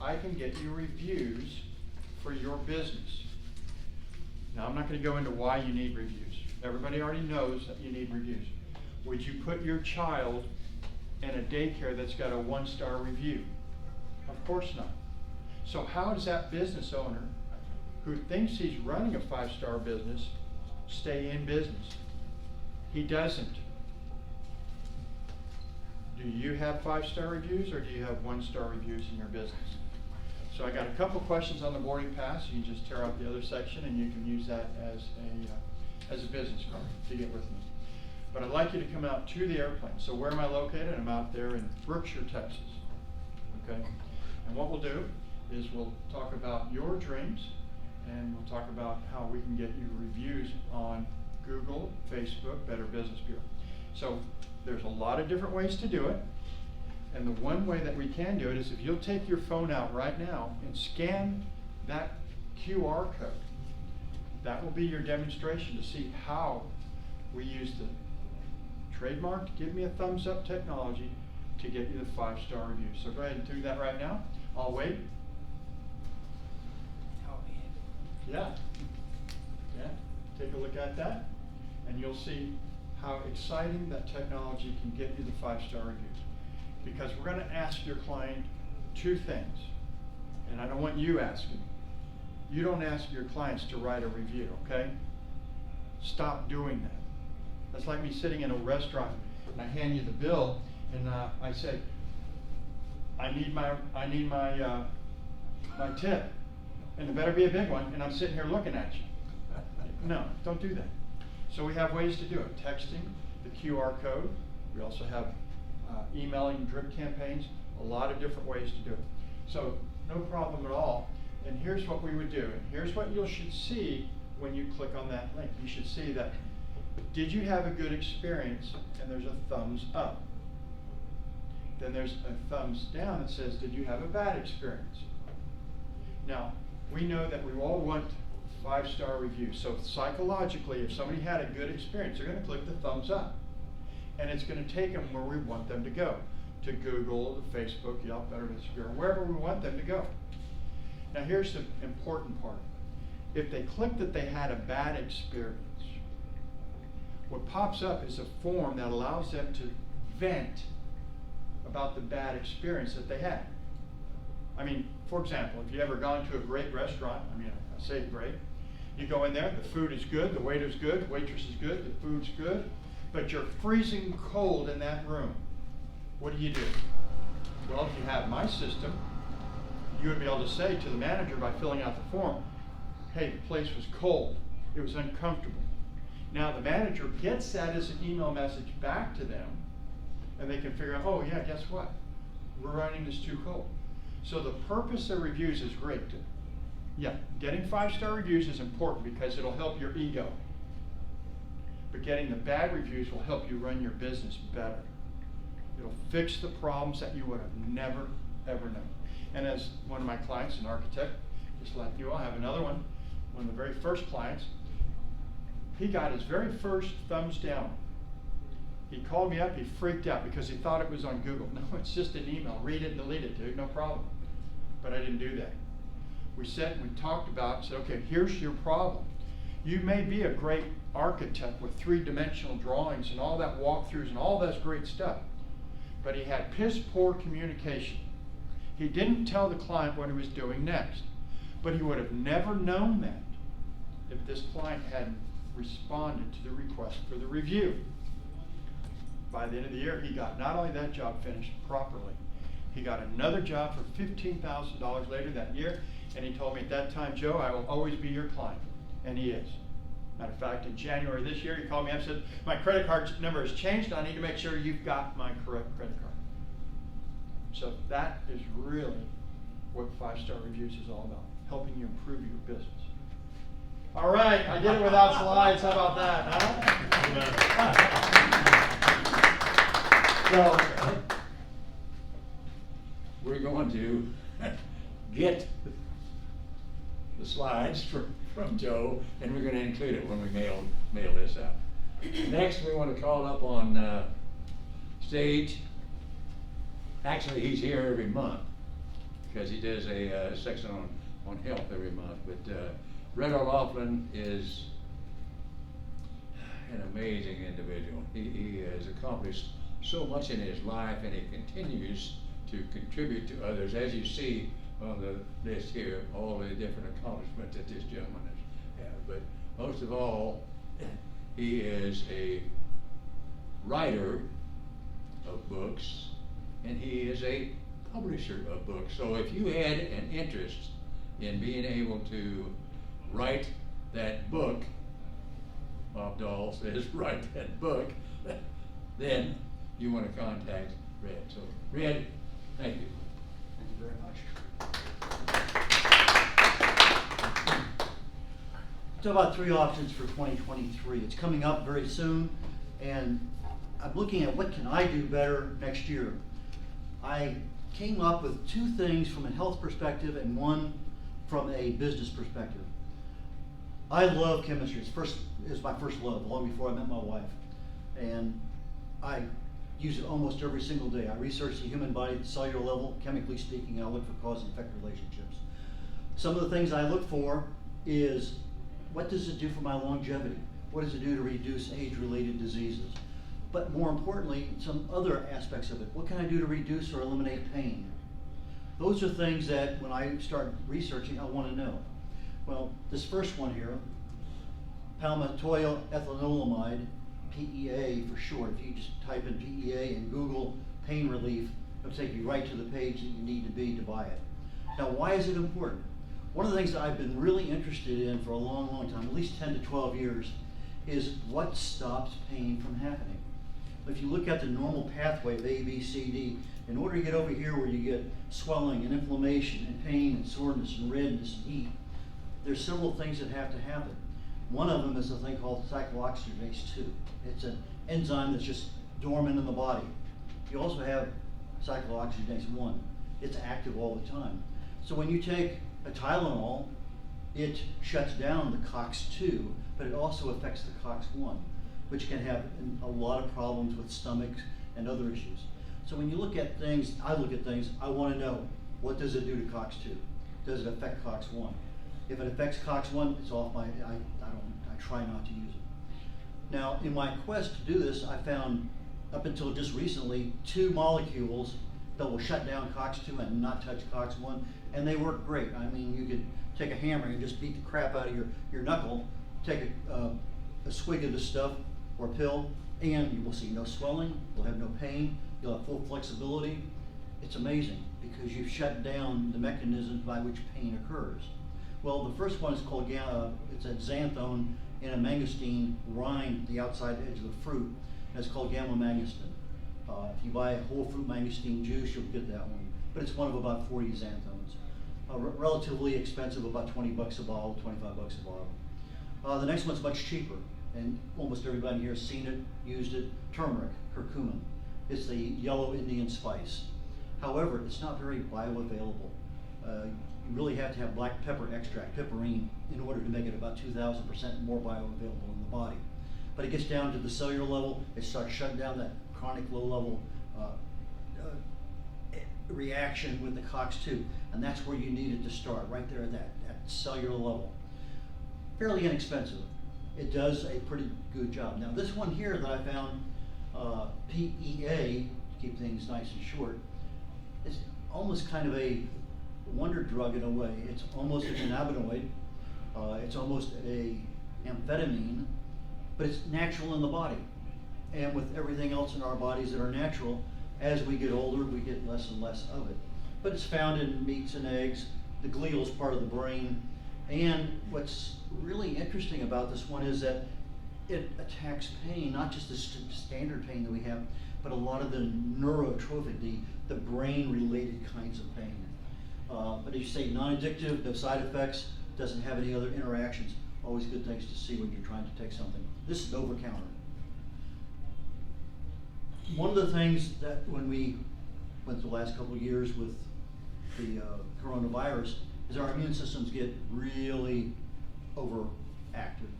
I can get you reviews for your business. Now, I'm not going to go into why you need reviews. Everybody already knows that you need reviews. Would you put your child in a daycare that's got a 1-star review? Of course not. So how does that business owner who thinks he's running a 5-star business stay in business? He doesn't. Do you have 5-star reviews, or do you have 1-star reviews in your business? So I got a couple questions on the boarding pass. You can just tear out the other section and you can use that as a business card to get with me. But I'd like you to come out to the airplane. So where am I located? I'm out there in Brookshire, Texas. Okay? And what we'll do is we'll talk about your dreams, and we'll talk about how we can get you reviews on Google, Facebook, Better Business Bureau. So there's a lot of different ways to do it. And the one way that we can do it is if you'll take your phone out right now and scan that QR code. That will be your demonstration to see how we use the trademarked Give Me a Thumbs Up technology to get you the 5-star review. So go ahead and do that right now. I'll wait. Yeah. Yeah. Take a look at that, and you'll see how exciting that technology can get you the 5-star reviews. Because we're going to ask your client 2 things, and I don't want you asking. You don't ask your clients to write a review, okay? Stop doing that. That's like me sitting in a restaurant and I hand you the bill, and I say, I need my tip, and it better be a big one, and I'm sitting here looking at you. No, don't do that. So we have ways to do it. Texting, the QR code. We also have emailing, drip campaigns, a lot of different ways to do it. So no problem at all. And here's what we would do. And here's what you should see when you click on that link. You should see that, did you have a good experience? And there's a thumbs up. Then there's a thumbs down that says, did you have a bad experience? Now, we know that we all want 5-star reviews. So psychologically, if somebody had a good experience, they're going to click the thumbs up. And it's going to take them where we want them to go. To Google, to Facebook, Yelp, Better Business Bureau, wherever we want them to go. Now here's the important part. If they click that they had a bad experience, what pops up is a form that allows them to vent about the bad experience that they had. I mean, for example, if you ever gone to a great restaurant, I mean, I say great, you go in there, the food is good, the waiter's good, the waitress is good, the food's good, but you're freezing cold in that room. What do? Well, if you have my system, you would be able to say to the manager by filling out the form, hey, the place was cold, it was uncomfortable. Now the manager gets that as an email message back to them, and they can figure out, oh yeah, guess what? We're running this too cold. So the purpose of reviews is great. Yeah, getting 5-star reviews is important because it'll help your ego. But getting the bad reviews will help you run your business better. It'll fix the problems that you would have never, ever known. And as one of my clients, an architect, just like you, I have another one of the very first clients, he got his very first thumbs down. He called me up, he freaked out because he thought it was on Google. No, it's just an email. Read it and delete it, dude, no problem. But I didn't do that. We sat and we talked about it and said, okay, here's your problem. You may be a great architect with 3-dimensional drawings and all that walkthroughs and all that great stuff, but he had piss poor communication. He didn't tell the client what he was doing next, but he would have never known that if this client hadn't responded to the request for the review. By the end of the year, he got not only that job finished properly, he got another job for $15,000 later that year, and he told me at that time, Joe, I will always be your client, and he is. Matter of fact, in January this year, he called me up and said, my credit card number has changed, I need to make sure you've got my correct credit card. So that is really what 5-star reviews is all about, helping you improve your business. All right, I did it without slides, how about that, huh? So, we're going to get the slides from Joe, and we're going to include it when we mail this out. Next, we want to call up on stage. Actually, he's here every month because he does a section on health every month. But Red O'Loughlin is an amazing individual. He has accomplished so much in his life, and he continues to contribute to others. As you see on the list here, all the different accomplishments that this gentleman has had. But most of all, he is a writer of books, and he is a publisher of books. So if you had an interest in being able to write that book, Bob Dahl says, write that book, then you want to contact Red. So Red, thank you. Thank you very much. So about 3 options for 2023. It's coming up very soon, and I'm looking at what can I do better next year. I came up with 2 things from a health perspective and 1 from a business perspective. I love chemistry. It's my first love, long before I met my wife. And I use it almost every single day. I research the human body at the cellular level. Chemically speaking, I look for cause and effect relationships. Some of the things I look for is, what does it do for my longevity? What does it do to reduce age-related diseases? But more importantly, some other aspects of it. What can I do to reduce or eliminate pain? Those are things that when I start researching, I want to know. Well, this first one here, palmitoyl ethanolamide, PEA for short. If you just type in PEA and Google pain relief, it'll take you right to the page that you need to be to buy it. Now, why is it important? One of the things that I've been really interested in for a long, long time, at least 10 to 12 years, is what stops pain from happening. If you look at the normal pathway of A, B, C, D, in order to get over here where you get swelling and inflammation and pain and soreness and redness and heat, there's several things that have to happen. One of them is a thing called cyclooxygenase 2. It's an enzyme that's just dormant in the body. You also have cyclooxygenase 1. It's active all the time. So when you take a Tylenol, it shuts down the COX-2, but it also affects the COX-1, which can have a lot of problems with stomachs and other issues. So when you look at things, I want to know, what does it do to COX-2? Does it affect COX-1? If it affects COX-1, it's off my, I try not to use it. Now, in my quest to do this, I found, up until just recently, 2 molecules that will shut down COX-2 and not touch COX-1, and they work great. I mean, you could take a hammer and just beat the crap out of your knuckle, take a swig of this stuff or pill, and you will see no swelling, you'll have no pain, you'll have full flexibility. It's amazing because you've shut down the mechanisms by which pain occurs. Well, the first one is called, it's a xanthone in a mangosteen rind, the outside edge of the fruit, and it's called gamma-mangosteen. If you buy a whole fruit mangosteen juice, you'll get that one, but it's one of about 40 xanthones. Relatively expensive, about 20 bucks a bottle, 25 bucks a bottle. The next one's much cheaper, and almost everybody here has seen it, used it, turmeric, curcumin. It's the yellow Indian spice. However, it's not very bioavailable. You really have to have black pepper extract, piperine, in order to make it about 2,000% more bioavailable in the body. But it gets down to the cellular level, it starts shutting down that chronic low-level reaction with the COX-2, and that's where you need it to start, right there at that cellular level. Fairly inexpensive. It does a pretty good job. Now this one here that I found, PEA, to keep things nice and short, is almost kind of a wonder drug in a way. It's almost a cannabinoid, it's almost a amphetamine, but it's natural in the body. And with everything else in our bodies that are natural, as we get older, we get less and less of it. But it's found in meats and eggs, the glial is part of the brain, and what's really interesting about this one is that it attacks pain, not just the standard pain that we have, but a lot of the neurotrophic, the brain-related kinds of pain. But as you say, non-addictive, no side effects, doesn't have any other interactions. Always good things to see when you're trying to take something. This is over-counter. One of the things that when we went the last couple of years with the coronavirus is our immune systems get really overactive.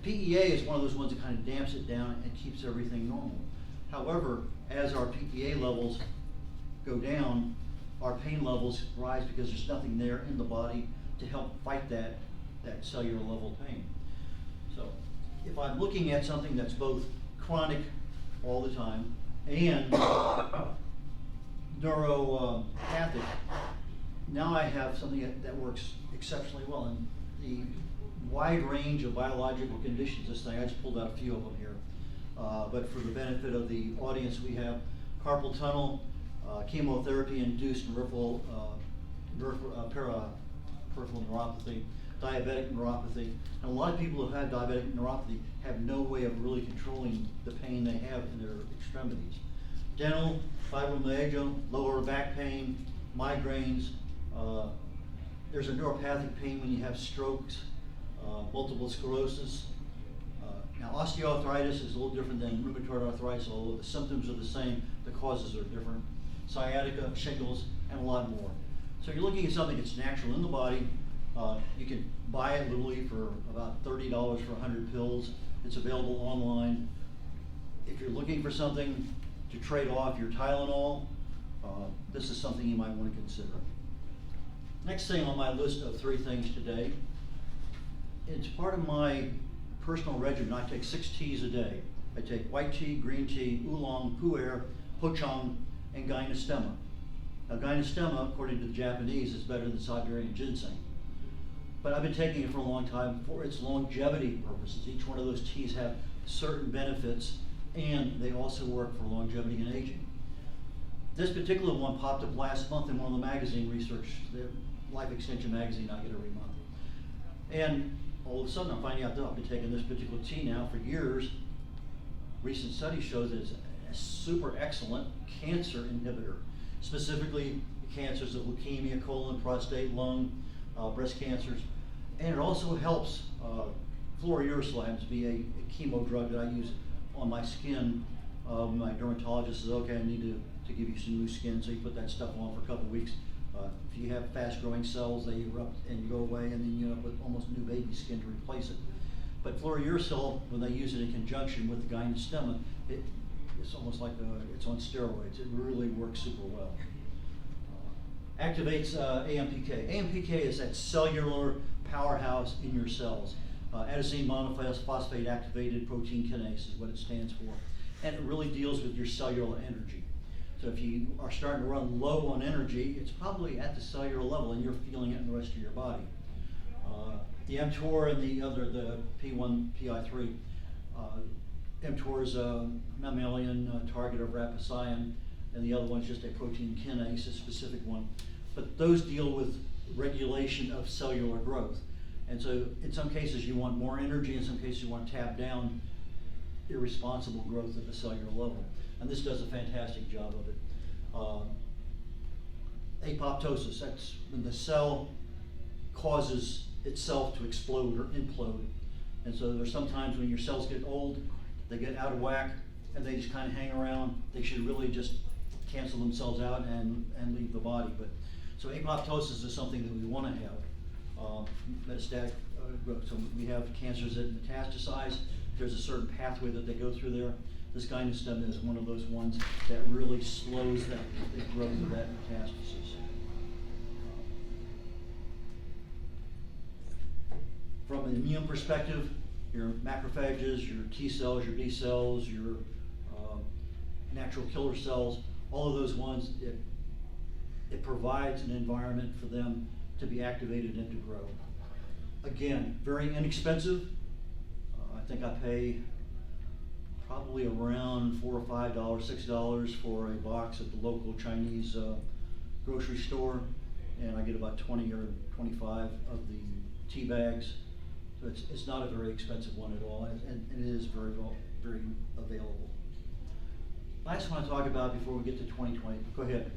PEA is one of those ones that kind of damps it down and keeps everything normal. However, as our PEA levels go down, our pain levels rise because there's nothing there in the body to help fight that cellular level pain. So if I'm looking at something that's both chronic all the time and neuropathic, now I have something that works exceptionally well. And the wide range of biological conditions, this thing, I just pulled out a few of them here. But for the benefit of the audience, we have carpal tunnel, chemotherapy-induced peripheral neuropathy, diabetic neuropathy. And a lot of people who have diabetic neuropathy have no way of really controlling the pain they have in their extremities. Dental, fibromyalgia, lower back pain, migraines. There's a neuropathic pain when you have strokes, multiple sclerosis. Now osteoarthritis is a little different than rheumatoid arthritis, although the symptoms are the same, the causes are different. Sciatica, shingles, and a lot more. So you're looking at something that's natural in the body. You can buy it literally for about $30 for 100 pills. It's available online. If you're looking for something to trade off your Tylenol, this is something you might want to consider. Next thing on my list of 3 things today, it's part of my personal regimen. I take 6 teas a day. I take white tea, green tea, oolong, pu'er, pochong, and gynostemma. Now gynostemma, according to the Japanese, is better than Siberian ginseng. But I've been taking it for a long time for its longevity purposes. Each one of those teas have certain benefits, and they also work for longevity and aging. This particular one popped up last month in one of the magazine research, the Life Extension magazine I get every month. And all of a sudden I'm finding out that I've been taking this particular tea now for years. Recent study shows that it's a super excellent cancer inhibitor, specifically cancers of leukemia, colon, prostate, lung, breast cancers. And it also helps, fluorouracil happens to be a chemo drug that I use on my skin. My dermatologist says, okay, I need to give you some new skin, so you put that stuff on for a couple of weeks. If you have fast growing cells, they erupt and you go away, and then you end up with almost new baby skin to replace it. But fluorouracil, when they use it in conjunction with the gynostemma, it's almost like it's on steroids. It really works super well. Activates AMPK. AMPK is that cellular powerhouse in your cells. Adenosine monophosphate activated protein kinase is what it stands for. And it really deals with your cellular energy. So if you are starting to run low on energy, it's probably at the cellular level and you're feeling it in the rest of your body. The mTOR and the other, the P1, PI3, mTOR is a mammalian target of rapamycin, and the other one's just a protein kinase, a specific one. But those deal with regulation of cellular growth. And so in some cases you want more energy, in some cases you want to tap down irresponsible growth at the cellular level. And this does a fantastic job of it. Apoptosis, that's when the cell causes itself to explode or implode. And so there's sometimes when your cells get old, they get out of whack and they just kind of hang around. They should really just cancel themselves out and leave the body. But so apoptosis is something that we want to have. Metastatic growth. So we have cancers that metastasize. There's a certain pathway that they go through there. This gynostem is one of those ones that really slows the growth of that metastasis. From an immune perspective, your macrophages, your T cells, your B cells, your natural killer cells, all of those ones, it provides an environment for them to be activated and to grow. Again, very inexpensive. I think I pay probably around $4 or $5, $6 for a box at the local Chinese grocery store, and I get about 20 or 25 of the tea bags. So it's not a very expensive one at all, and it is very available. Last one I talk about before we get to 2020. Go ahead.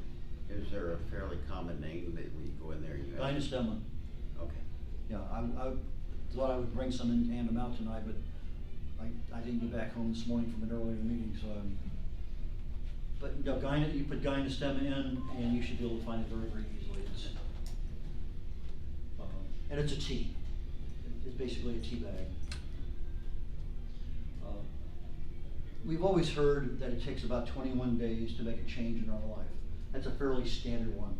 Is there a fairly common name that we go in there and you have? Gynostemma. Okay. Yeah, I thought I would bring some in and hand them out tonight, but I didn't get back home this morning from an earlier meeting, so but you know, you put gynostemma in and you should be able to find it very easily. And it's a tea. It's basically a tea bag. We've always heard that it takes about 21 days to make a change in our life. That's a fairly standard one.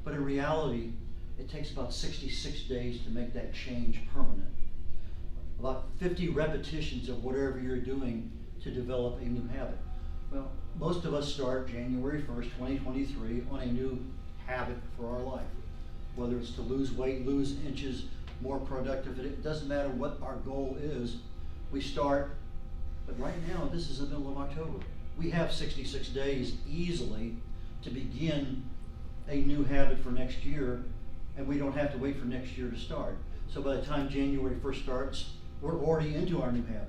But in reality, it takes about 66 days to make that change permanent. About 50 repetitions of whatever you're doing to develop a new habit. Well, most of us start January 1st, 2023 on a new habit for our life. Whether it's to lose weight, lose inches, more productive, it doesn't matter what our goal is, we start. But right now, this is the middle of October. We have 66 days easily to begin a new habit for next year, and we don't have to wait for next year to start. So by the time January 1st starts, we're already into our new habit.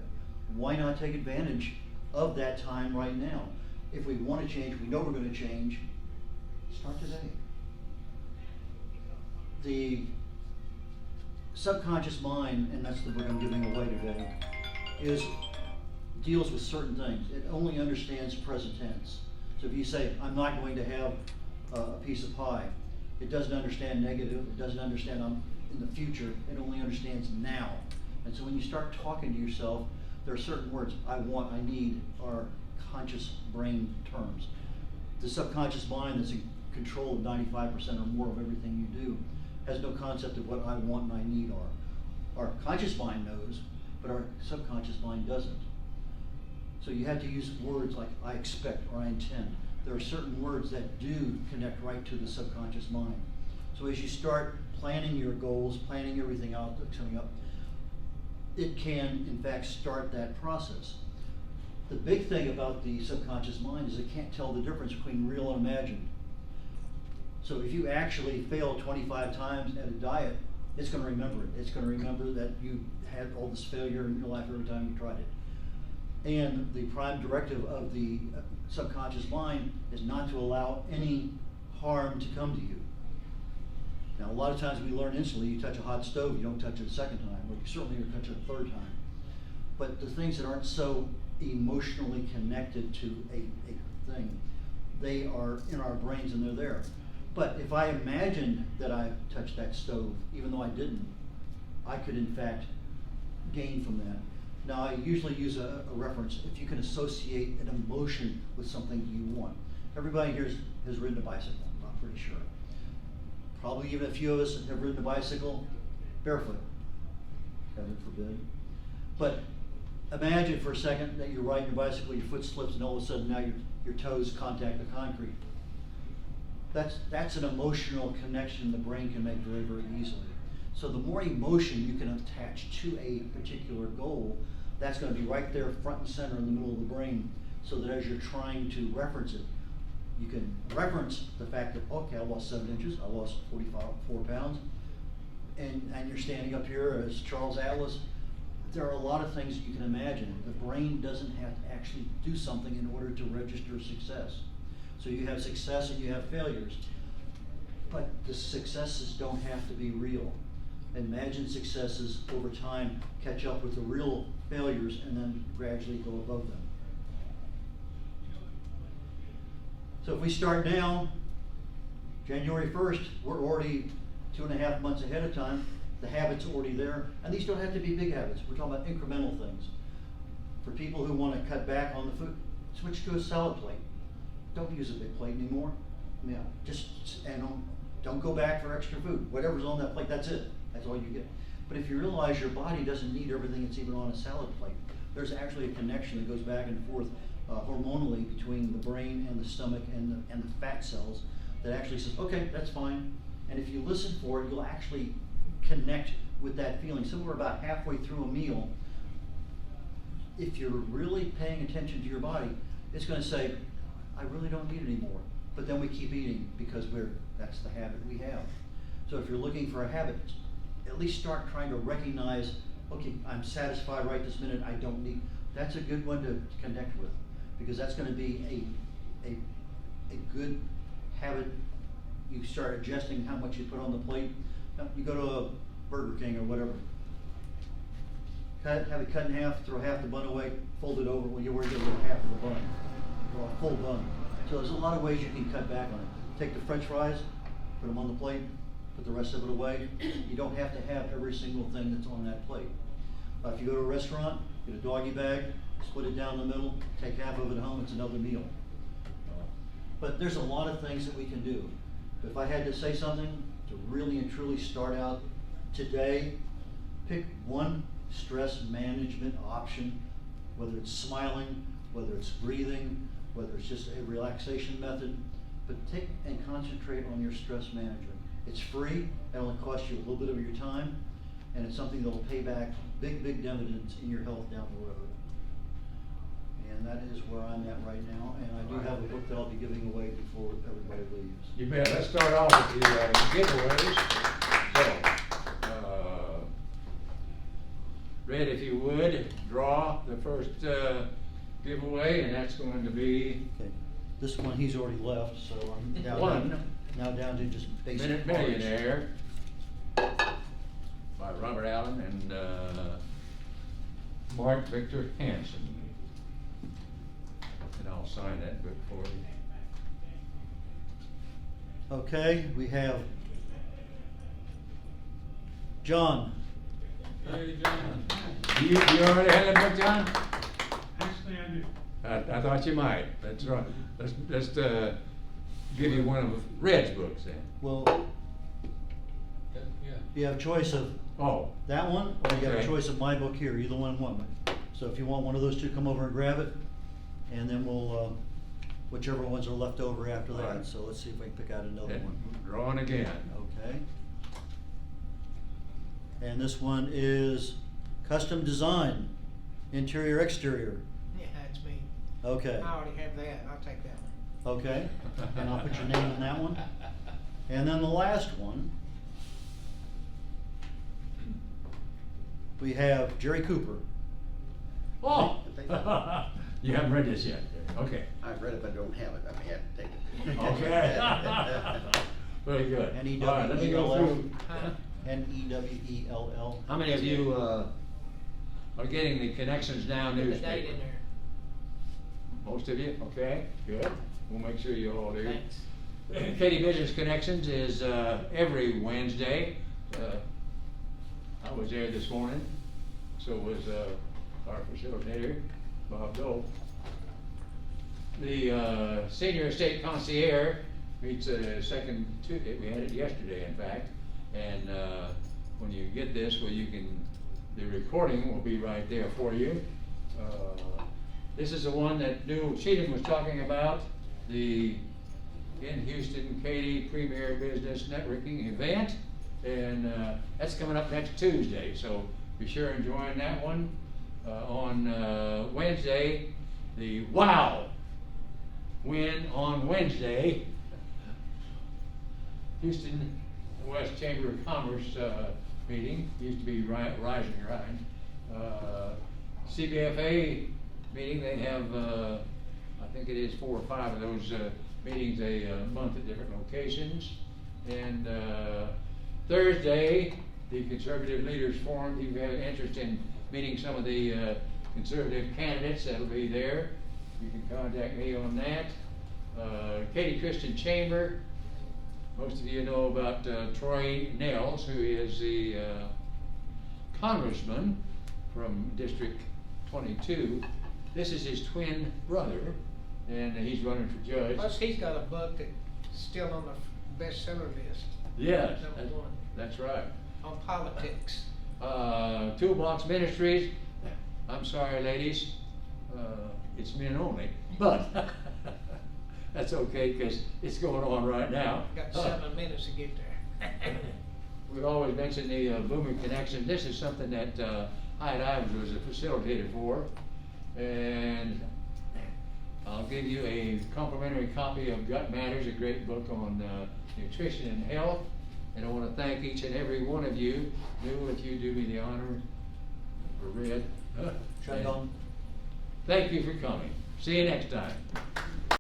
Why not take advantage of that time right now? If we want to change, we know we're going to change, start today. The subconscious mind, and that's the book I'm giving away today, deals with certain things. It only understands present tense. So if you say, I'm not going to have a piece of pie, it doesn't understand negative, it doesn't understand I'm in the future, it only understands now. And so when you start talking to yourself, there are certain words, I want, I need, are conscious brain terms. The subconscious mind that's in control of 95% or more of everything you do has no concept of what I want and I need are. Our conscious mind knows, but our subconscious mind doesn't. So you have to use words like I expect or I intend. There are certain words that do connect right to the subconscious mind. So as you start planning your goals, planning everything out that's coming up, it can, in fact, start that process. The big thing about the subconscious mind is it can't tell the difference between real and imagined. So if you actually fail 25 times at a diet, it's going to remember it. It's going to remember that you had all this failure in your life every time you tried it. And the prime directive of the subconscious mind is not to allow any harm to come to you. Now, a lot of times we learn instantly, you touch a hot stove, you don't touch it a second time, or you certainly don't touch it a third time. But the things that aren't so emotionally connected to a thing, they are in our brains and they're there. But if I imagined that I touched that stove, even though I didn't, I could in fact gain from that. Now, I usually use a reference if you can associate an emotion with something you want. Everybody here has ridden a bicycle, I'm pretty sure. Probably even a few of us have ridden a bicycle barefoot, heaven forbid. But imagine for a second that you're riding your bicycle, your foot slips, and all of a sudden now your toes contact the concrete. That's an emotional connection the brain can make very, very easily. So the more emotion you can attach to a particular goal, that's going to be right there front and center in the middle of the brain, so that as you're trying to reference it, you can reference the fact that, okay, I lost 7 inches, I lost 4 pounds, and you're standing up here as Charles Atlas. There are a lot of things that you can imagine. The brain doesn't have to actually do something in order to register success. So you have success and you have failures, but the successes don't have to be real. Imagine successes over time catch up with the real failures and then gradually go above them. So if we start now, January 1st, we're already 2.5 months ahead of time. The habit's already there, and these don't have to be big habits. We're talking about incremental things. For people who want to cut back on the food, switch to a salad plate. Don't use a big plate anymore. Yeah, and don't go back for extra food. Whatever's on that plate, that's it. That's all you get. But if you realize your body doesn't need everything that's even on a salad plate, there's actually a connection that goes back and forth hormonally between the brain and the stomach and the fat cells that actually says, okay, that's fine. And if you listen for it, you'll actually connect with that feeling. Somewhere about halfway through a meal, if you're really paying attention to your body, it's going to say, I really don't need it anymore. But then we keep eating because that's the habit we have. So if you're looking for a habit, at least start trying to recognize, okay, I'm satisfied right this minute, I don't need. That's a good one to connect with, because that's going to be a good habit. You start adjusting how much you put on the plate. You go to a Burger King or whatever, have it cut in half, throw half the bun away, fold it over. Well, you already get half of the bun, or a full bun. So there's a lot of ways you can cut back on it. Take the French fries, put them on the plate, put the rest of it away. You don't have to have every single thing that's on that plate. If you go to a restaurant, get a doggy bag, split it down the middle, take half of it home, it's another meal. But there's a lot of things that we can do. If I had to say something to really and truly start out today, pick one stress management option, whether it's smiling, whether it's breathing, whether it's just a relaxation method, but take and concentrate on your stress management. It's free, it only costs you a little bit of your time, and it's something that will pay back big, big dividends in your health down the road. And that is where I'm at right now, and I do have a book that I'll be giving away before everybody leaves. You bet. Let's start off with the giveaways. So, Red, if you would, draw the first giveaway, and that's going to be Okay, this one he's already left, so I'm now down to just basic Minute parts. Millionaire by Robert Allen and Mark Victor Hansen. And I'll sign that book for you. Okay, we have John. Hey, John. You already had that book, John? Actually, I do. I thought you might. That's right. Let's give you one of Red's books then. Well, Yeah. you have a choice of Oh, that one, or you have a Okay. choice of my book here. Either one want. So if you want one of those two, come over and grab it, and then we'll, whichever ones are left over after that. Alright. So let's see if I can pick out another and one. drawing again. Okay. And this one is custom design, interior, exterior. Yeah, that's me. Okay. I already have that, I'll take that one. Okay, and I'll put your name on that one. And then the last one, we have Jerry Cooper. Oh, you haven't read this yet. Okay. I've read it, but don't have it. I may have to take it. Okay. Very good. N-E-W-E-L-L. All right, let me go through. Huh? N-E-W-E-L-L. How many of you are getting the Connections Now Put the newspaper? date in there. Most of you? Okay, good. We'll make sure you all do. Thanks. Katie Business Connections is every Wednesday. I was there this morning, so was our facilitator, Bob Dole. The Senior Estate Concierge meets second Tuesday. We had it yesterday, in fact. And when you get this, well, the recording will be right there for you. This is the one that New Cheatham was talking about, the in Houston Katy Premier Business Networking event. And that's coming up next Tuesday, so be sure and join that one. On Wednesday, the WOW win on Wednesday. Houston West Chamber of Commerce meeting, used to be Rising Rhine. CBFA meeting, they have, I think it is 4 or 5 of those meetings a month at different locations. And Thursday, the Conservative Leaders Forum, if you have an interest in meeting some of the conservative candidates, that'll be there. You can contact me on that. Katy Christian Chamber, most of you know about Troy Nels, who is the congressman from District 22. This is his twin brother, and he's running for judge. Plus, he's got a book that's still on the bestseller list. Yes, Number 1. that's right. On politics. Toolbox Ministries, I'm sorry ladies, it's men only, but that's okay because it's going on right now. Got 7 minutes to get there. We've always mentioned the Boomer Connection. This is something that Hyatt Ivers was a facilitator for, and I'll give you a complimentary copy of Gut Matters, a great book on nutrition and health. And I want to thank each and every one of you. Newell, if you do me the honor, or Red. Shut it on. Thank you for coming. See you next time.